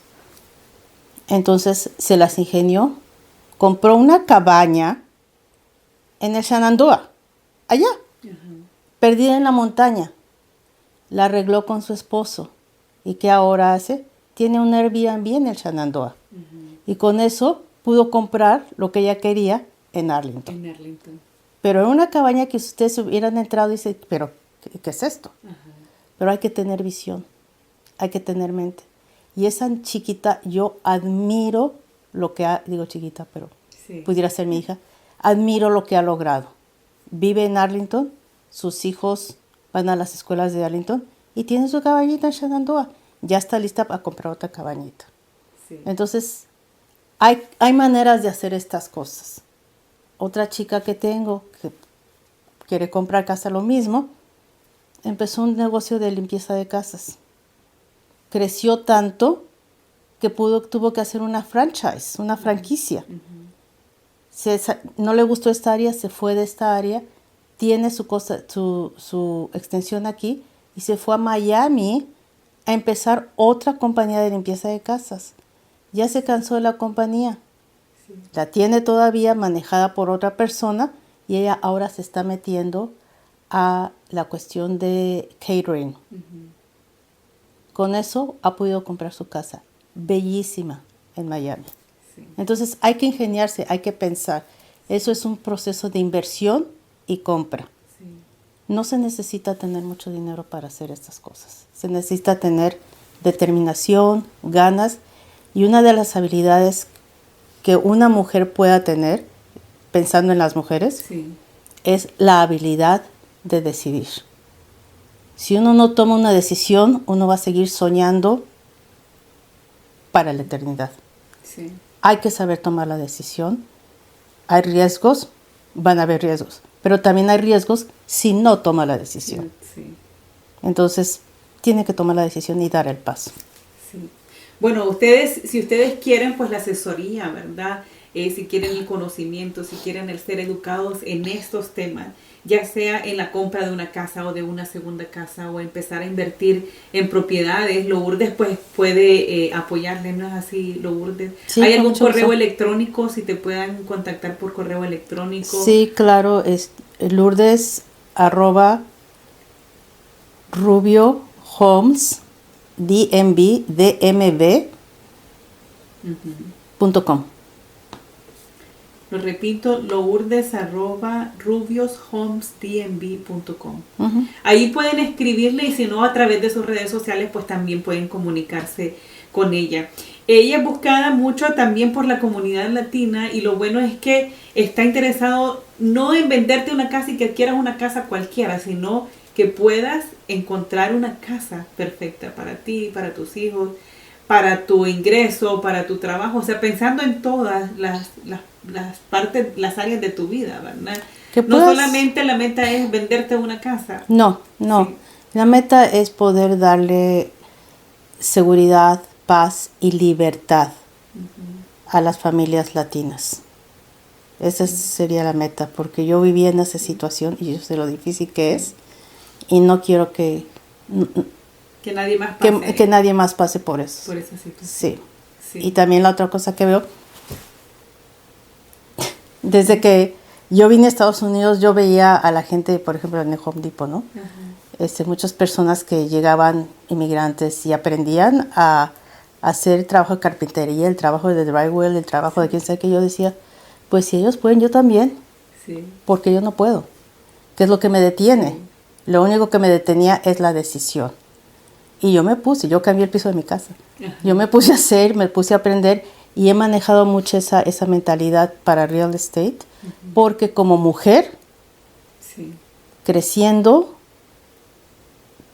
Entonces se las ingenió, compró una cabaña en el Shenandoah, allá, perdida en la montaña. La arregló con su esposo. ¿Y qué ahora hace? Tiene un Airbnb en el Shenandoah. Y con eso pudo comprar lo que ella quería en Arlington. En Arlington. Pero en una cabaña que ustedes hubieran entrado y dice, pero ¿qué es esto? Pero hay que tener visión, hay que tener mente. Y esa chiquita, yo admiro lo que ha, digo chiquita, pero pudiera ser mi hija, admiro lo que ha logrado. Vive en Arlington, sus hijos van a las escuelas de Arlington y tiene su cabañita en Shenandoah. Ya está lista para comprar otra cabañita. Sí. Entonces, hay maneras de hacer estas cosas. Otra chica que tengo que quiere comprar casa, lo mismo, empezó un negocio de limpieza de casas. Creció tanto que tuvo que hacer una franchise, una franquicia. No le gustó esta área, se fue de esta área, tiene su extensión aquí y se fue a Miami a empezar otra compañía de limpieza de casas. Ya se cansó de la compañía. La tiene todavía manejada por otra persona y ella ahora se está metiendo a la cuestión de catering. Con eso ha podido comprar su casa, bellísima, en Miami. Sí. Entonces hay que ingeniarse, hay que pensar. Eso es un proceso de inversión y compra. Sí. No se necesita tener mucho dinero para hacer estas cosas. Se necesita tener determinación, ganas y una de las habilidades que una mujer pueda tener, pensando en las mujeres, es la habilidad de decidir. Si uno no toma una decisión, uno va a seguir soñando para la eternidad. Sí. Hay que saber tomar la decisión. Hay riesgos, van a haber riesgos, pero también hay riesgos si no toma la decisión. Sí. Entonces, tiene que tomar la decisión y dar el paso. Sí. Bueno, si ustedes quieren, pues la asesoría, ¿verdad? Si quieren el conocimiento, si quieren el ser educados en estos temas, ya sea en la compra de una casa o de una segunda casa o empezar a invertir en propiedades, Lourdes pues puede apoyarles, ¿no es así, Lourdes? Sí, ¿hay algún correo electrónico, si te puedan contactar por correo electrónico? Sí, claro, es Lourdes@Rubio Homes DMV.com. Lo repito, Lourdes@RubiosHomesDMV.com. Ahí pueden escribirle y si no, a través de sus redes sociales, pues también pueden comunicarse con ella. Ella es buscada mucho también por la comunidad latina y lo bueno es que está interesado no en venderte una casa y que adquieras una casa cualquiera, sino que puedas encontrar una casa perfecta para ti, para tus hijos, para tu ingreso, para tu trabajo, o sea, pensando en todas las partes, las áreas de tu vida, ¿verdad? No solamente la meta es venderte una casa. No. Sí. La meta es poder darle seguridad, paz y libertad a las familias latinas. Esa sería la meta, porque yo viví en esa situación y yo sé lo difícil que es y no quiero que nadie más pase. Que nadie más pase por eso. Por esa situación. Sí. Y también la otra cosa que veo, desde que yo vine a Estados Unidos, yo veía a la gente, por ejemplo, en el Home Depot, ¿no? Muchas personas que llegaban, inmigrantes, y aprendían a hacer el trabajo de carpintería, el trabajo de drywall, el trabajo de quién sabe qué. Yo decía, pues si ellos pueden, yo también. Sí. Porque yo no puedo. ¿Qué es lo que me detiene? Sí. Lo único que me detenía es la decisión. Y yo cambié el piso de mi casa. Yo me puse a hacer, me puse a aprender Y he manejado mucho esa mentalidad para real estate, porque como mujer, Sí. creciendo,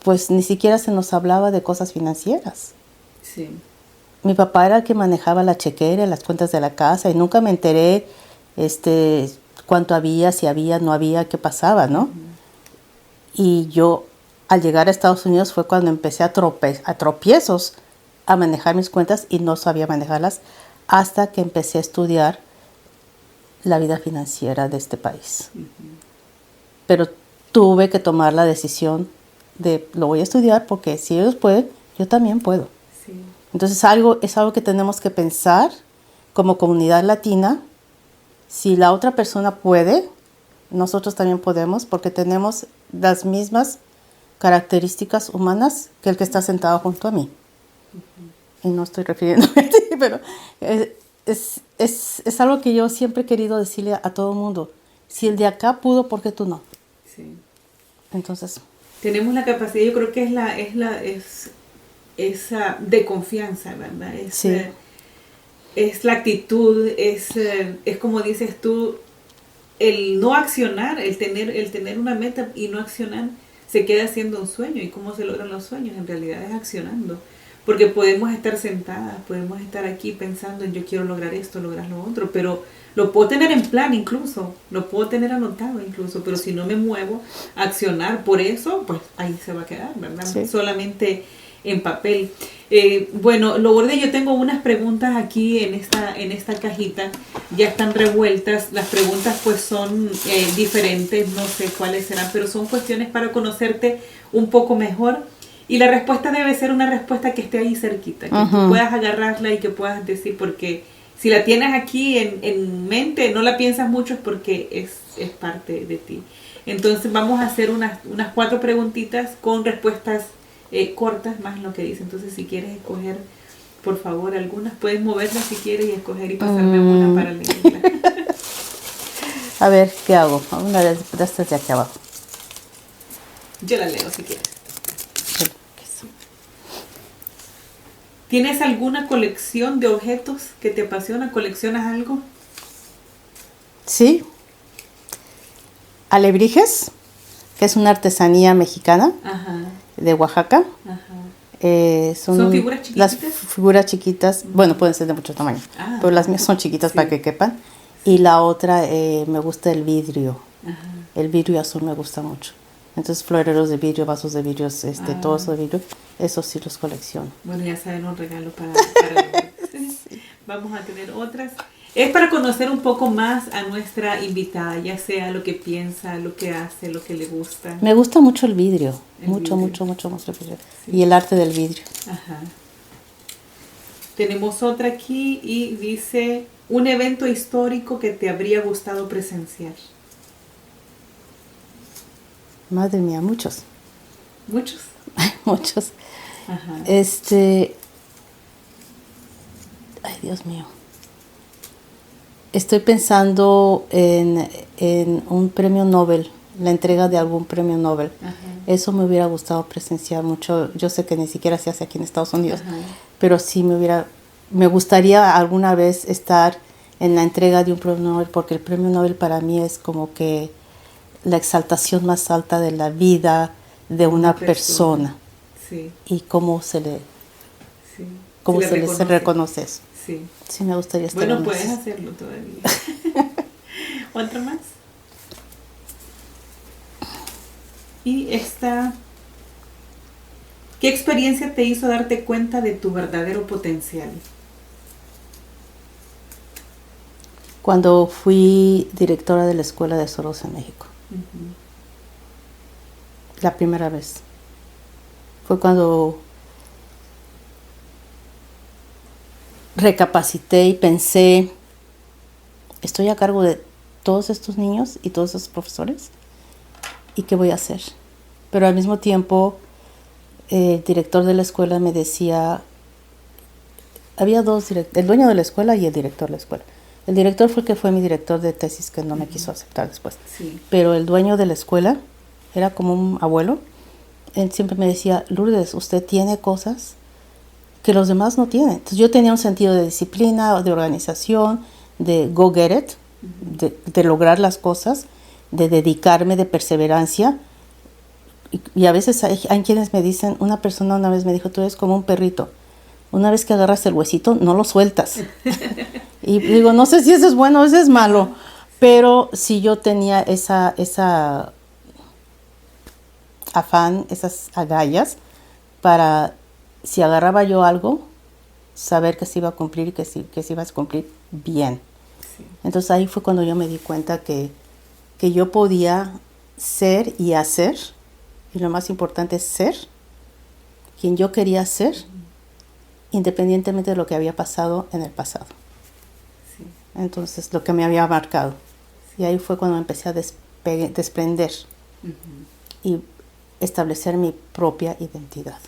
pues ni siquiera se nos hablaba de cosas financieras. Sí. Mi papá era el que manejaba la chequera, las cuentas de la casa, y nunca me enteré cuánto había, si había, no había, qué pasaba, ¿no? Y yo, al llegar a Estados Unidos, fue cuando empecé a tropiezos a manejar mis cuentas y no sabía manejarlas hasta que empecé a estudiar la vida financiera de este país. Pero tuve que tomar la decisión de lo voy a estudiar porque si ellos pueden, yo también puedo. Sí. Entonces es algo que tenemos que pensar como comunidad latina. Si la otra persona puede, nosotros también podemos porque tenemos las mismas características humanas que el que está sentado junto a mí. Y no estoy refiriéndome a ti, pero es algo que yo siempre he querido decirle a todo el mundo. Si el de acá pudo, ¿por qué tú no? Sí. Entonces, Tenemos la capacidad, yo creo que es esa de confianza, ¿verdad? Sí. Es la actitud, es como dices tú, el no accionar, el tener una meta y no accionar, se queda siendo un sueño. ¿Y cómo se logran los sueños? En realidad es accionando. Porque podemos estar sentadas, podemos estar aquí pensando en yo quiero lograr esto, lograr lo otro, pero lo puedo tener en plan incluso, lo puedo tener anotado incluso, pero si no me muevo a accionar por eso, pues ahí se va a quedar, ¿verdad? Sí. Solamente en papel. Bueno, Lourdes, yo tengo unas preguntas aquí en esta cajita, ya están revueltas, las preguntas pues son diferentes, no sé cuáles serán, pero son cuestiones para conocerte un poco mejor. Y la respuesta debe ser una respuesta que esté ahí cerquita, que tú puedas agarrarla y que puedas decir, porque si la tienes aquí en mente, no la piensas mucho, es porque es parte de ti. Entonces vamos a hacer unas 4 preguntitas con respuestas cortas, más lo que dice. Entonces si quieres escoger, por favor, algunas, puedes moverlas si quieres y escoger y pasarme una para leerla. a ver, ¿qué hago? Una de estas de aquí abajo. Yo la leo si quieres. ¿Tienes alguna colección de objetos que te apasiona? ¿Coleccionas algo? Sí. Alebrijes, que es una artesanía mexicana de Oaxaca. ¿Son figuras chiquitas? Las figuras chiquitas, bueno, pueden ser de mucho tamaño, pero las mías son chiquitas para que quepan. Y la otra, me gusta el vidrio. El vidrio azul me gusta mucho. Entonces, floreros de vidrio, vasos de vidrio, todo eso de vidrio, eso sí los colecciono. Bueno, ya saben, un regalo para Vamos a tener otras. Es para conocer un poco más a nuestra invitada, ya sea lo que piensa, lo que hace, lo que le gusta. Me gusta mucho el vidrio, mucho el vidrio. Sí. Y el arte del vidrio. Tenemos otra aquí y dice, un evento histórico que te habría gustado presenciar. Madre mía, muchos. ¿Muchos? Muchos. Ay, Dios mío. Estoy pensando en un premio Nobel, la entrega de algún premio Nobel. Eso me hubiera gustado presenciar mucho. Yo sé que ni siquiera se hace aquí en Estados Unidos, pero sí me gustaría alguna vez estar en la entrega de un premio Nobel, porque el premio Nobel para mí es como que la exaltación más alta de la vida de una persona. Sí. Y cómo se le reconoce eso. Sí. Sí, me gustaría estar Bueno, en puedes eso. hacerlo todavía. ¿Otra más? Y esta, ¿qué experiencia te hizo darte cuenta de tu verdadero potencial? Cuando fui directora de la Escuela de Soros en México. La primera vez. Fue cuando recapacité y pensé, estoy a cargo de todos estos niños y todos estos profesores, ¿y qué voy a hacer? Pero al mismo tiempo, el director de la escuela me decía, había dos el dueño de la escuela y el director de la escuela. El director fue el que fue mi director de tesis, que no me quiso aceptar después. Sí. Pero el dueño de la escuela era como un abuelo. Él siempre me decía, Lourdes, usted tiene cosas que los demás no tienen. Entonces yo tenía un sentido de disciplina, de organización, de go get it, de lograr las cosas, de dedicarme, de perseverancia. Y a veces hay quienes me dicen, una persona una vez me dijo, tú eres como un perrito. Una vez que agarras el huesito, no lo sueltas. Y digo, no sé si eso es bueno o eso es malo, pero si yo tenía esa afán, esas agallas, para si agarraba yo algo, saber que se iba a cumplir y que se iba a cumplir bien. Sí. Entonces ahí fue cuando yo me di cuenta que yo podía ser y hacer, y lo más importante es ser quien yo quería ser, independientemente de lo que había pasado en el pasado. Sí. Entonces, lo que me había marcado. Y ahí fue cuando empecé a desprender y establecer mi propia identidad.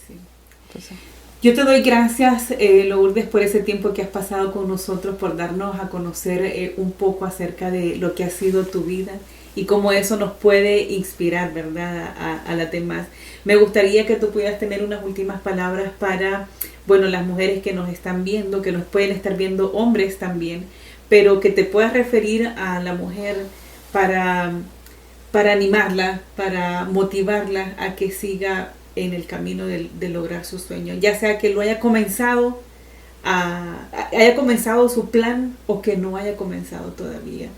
Sí. Entonces, yo te doy gracias, Lourdes, por ese tiempo que has pasado con nosotros, por darnos a conocer un poco acerca de lo que ha sido tu vida y cómo eso nos puede inspirar, ¿verdad?, a las demás. Me gustaría que tú pudieras tener unas últimas palabras para, bueno, las mujeres que nos están viendo, que nos pueden estar viendo hombres también, pero que te puedas referir a la mujer para animarla, para motivarla a que siga en el camino de lograr su sueño, ya sea que lo haya comenzado su plan o que no haya comenzado todavía.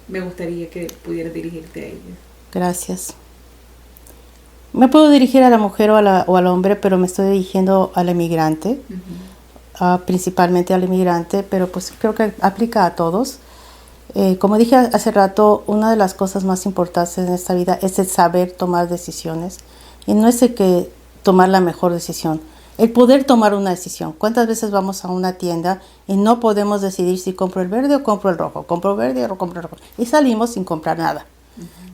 Me gustaría que pudieras dirigirte a ella. Gracias. Me puedo dirigir a la mujer o al hombre, pero me estoy dirigiendo al emigrante, principalmente al emigrante, pero pues creo que aplica a todos. Como dije hace rato, una de las cosas más importantes en esta vida es el saber tomar decisiones. Y no es el que tomar la mejor decisión, el poder tomar una decisión. ¿Cuántas veces vamos a una tienda y no podemos decidir si compro el verde o compro el rojo? Compro verde o compro el rojo. Y salimos sin comprar nada.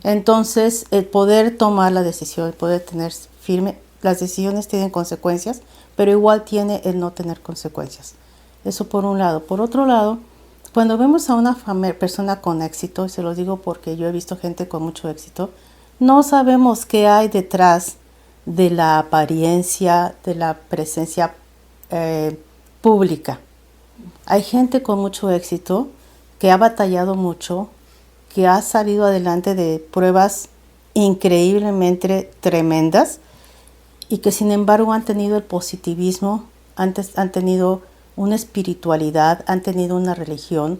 Entonces, el poder tomar la decisión, el poder tener firme, las decisiones tienen consecuencias, pero igual tiene el no tener consecuencias. Eso por un lado. Por otro lado, cuando vemos a una persona con éxito, y se lo digo porque yo he visto gente con mucho éxito, no sabemos qué hay detrás de la apariencia, de la presencia pública. Hay gente con mucho éxito que ha batallado mucho, que ha salido adelante de pruebas increíblemente tremendas y que sin embargo han tenido el positivismo, han tenido una espiritualidad, han tenido una religión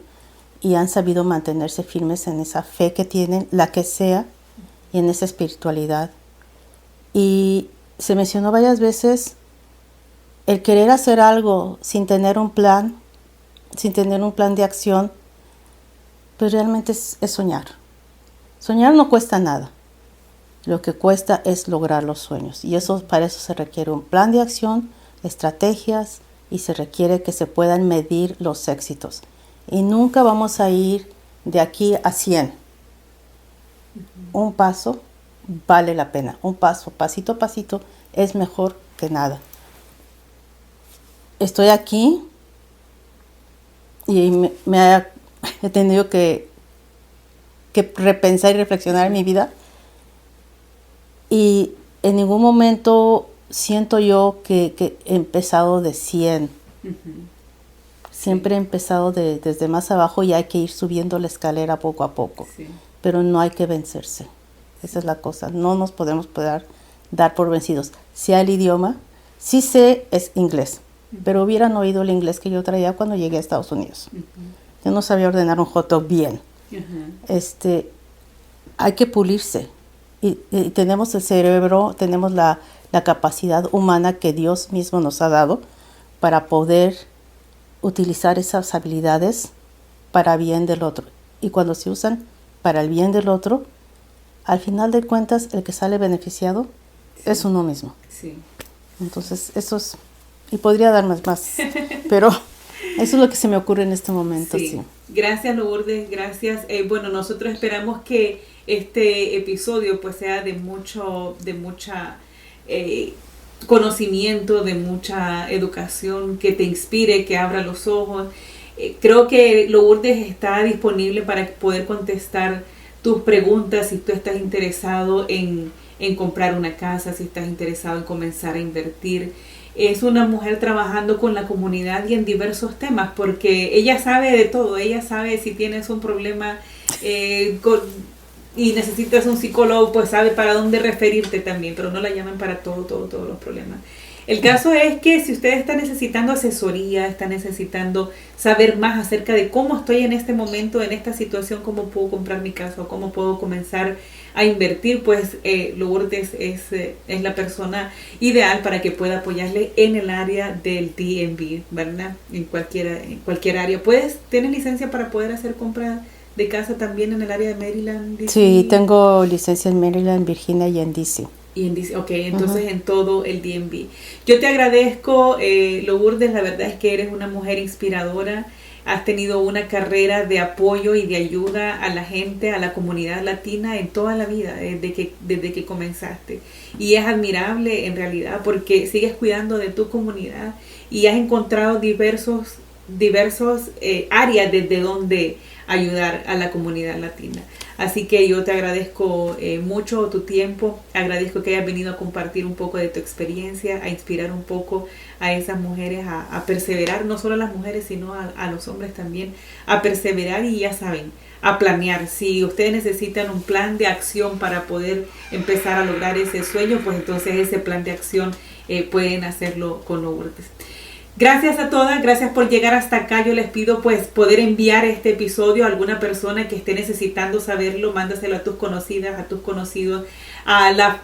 y han sabido mantenerse firmes en esa fe que tienen, la que sea, y en esa espiritualidad. Y se mencionó varias veces el querer hacer algo sin tener un plan de acción, pues realmente es soñar. Soñar no cuesta nada. Lo que cuesta es lograr los sueños. Y para eso se requiere un plan de acción, estrategias, y se requiere que se puedan medir los éxitos. Y nunca vamos a ir de aquí a 100. Un paso vale la pena. Un paso, pasito a pasito, es mejor que nada. Estoy aquí y he tenido que repensar y reflexionar en mi vida. Y en ningún momento siento yo que he empezado de 100. Siempre he empezado desde más abajo y hay que ir subiendo la escalera poco a poco. Sí. Pero no hay que vencerse. Esa es la cosa. No nos podemos dar por vencidos. Sea el idioma, sí sé es inglés, pero hubieran oído el inglés que yo traía cuando llegué a Estados Unidos. Yo no sabía ordenar un hot dog bien. Hay que pulirse. Y tenemos el cerebro, tenemos la capacidad humana que Dios mismo nos ha dado para poder utilizar esas habilidades para bien del otro. Y cuando se usan para el bien del otro, al final de cuentas, el que sale beneficiado es uno mismo. Sí. Entonces, eso es... Y podría dar más, pero eso es lo que se me ocurre en este momento. Sí. Gracias, Lourdes, gracias. Bueno, nosotros esperamos que este episodio pues sea de mucha conocimiento, de mucha educación, que te inspire, que abra los ojos. Creo que Lourdes está disponible para poder contestar tus preguntas si tú estás interesado en comprar una casa, si estás interesado en comenzar a invertir. es una mujer trabajando con la comunidad y en diversos temas, porque ella sabe de todo. Ella sabe si tienes un problema y necesitas un psicólogo, pues sabe para dónde referirte también, pero no la llaman para todos los problemas. El caso es que si usted está necesitando asesoría, está necesitando saber más acerca de cómo estoy en este momento, en esta situación, cómo puedo comprar mi casa o cómo puedo comenzar a invertir, pues Lourdes es la persona ideal para que pueda apoyarle en el área del DMV, ¿verdad? En cualquier área. ¿Tienes licencia para poder hacer compra de casa también en el área de Maryland, DC? Sí, tengo licencia en Maryland, Virginia y en DC. Ok, entonces en todo el DMV. Yo te agradezco, Lourdes, la verdad es que eres una mujer inspiradora. Has tenido una carrera de apoyo y de ayuda a la gente, a la comunidad latina en toda la vida, desde que comenzaste. Y es admirable en realidad porque sigues cuidando de tu comunidad y has encontrado diversos áreas desde donde ayudar a la comunidad latina. Así que yo te agradezco mucho tu tiempo, agradezco que hayas venido a compartir un poco de tu experiencia, a inspirar un poco a esas mujeres a perseverar, no solo a las mujeres, sino a los hombres también, a perseverar y ya saben, a planear. Si ustedes necesitan un plan de acción para poder empezar a lograr ese sueño, pues entonces ese plan de acción pueden hacerlo con Lourdes. Gracias a todas, gracias por llegar hasta acá. Yo les pido pues poder enviar este episodio a alguna persona que esté necesitando saberlo. Mándaselo a tus conocidas, a tus conocidos, a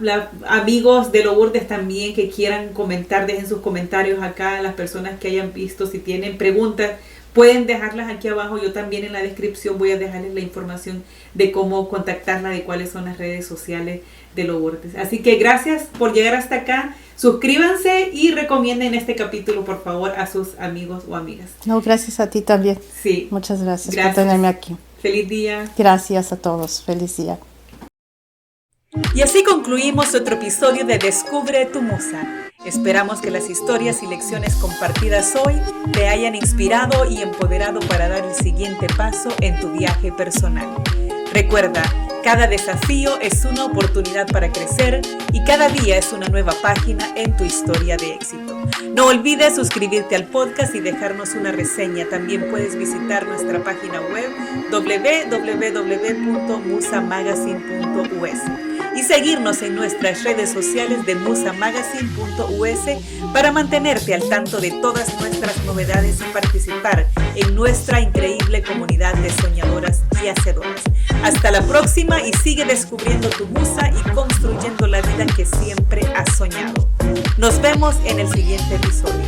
amigos de Lourdes también que quieran comentar. Dejen sus comentarios acá, las personas que hayan visto. Si tienen preguntas, pueden dejarlas aquí abajo. Yo también en la descripción voy a dejarles la información de cómo contactarla, de cuáles son las redes sociales de Lourdes. Así que gracias por llegar hasta acá. Suscríbanse y recomienden este capítulo, por favor, a sus amigos o amigas. No, gracias a ti también. Sí. Muchas gracias por tenerme aquí. Feliz día. Gracias a todos. Feliz día. Y así concluimos otro episodio de Descubre tu Musa. Esperamos que las historias y lecciones compartidas hoy te hayan inspirado y empoderado para dar el siguiente paso en tu viaje personal. Recuerda, cada desafío es una oportunidad para crecer y cada día es una nueva página en tu historia de éxito. No olvides suscribirte al podcast y dejarnos una reseña. También puedes visitar nuestra página web www.musamagazine.us y seguirnos en nuestras redes sociales de musamagazine.us para mantenerte al tanto de todas nuestras novedades y participar en nuestra increíble comunidad de soñadoras y hacedoras. Hasta la próxima y sigue descubriendo tu musa y construyendo la vida que siempre has soñado. Nos vemos en el siguiente episodio.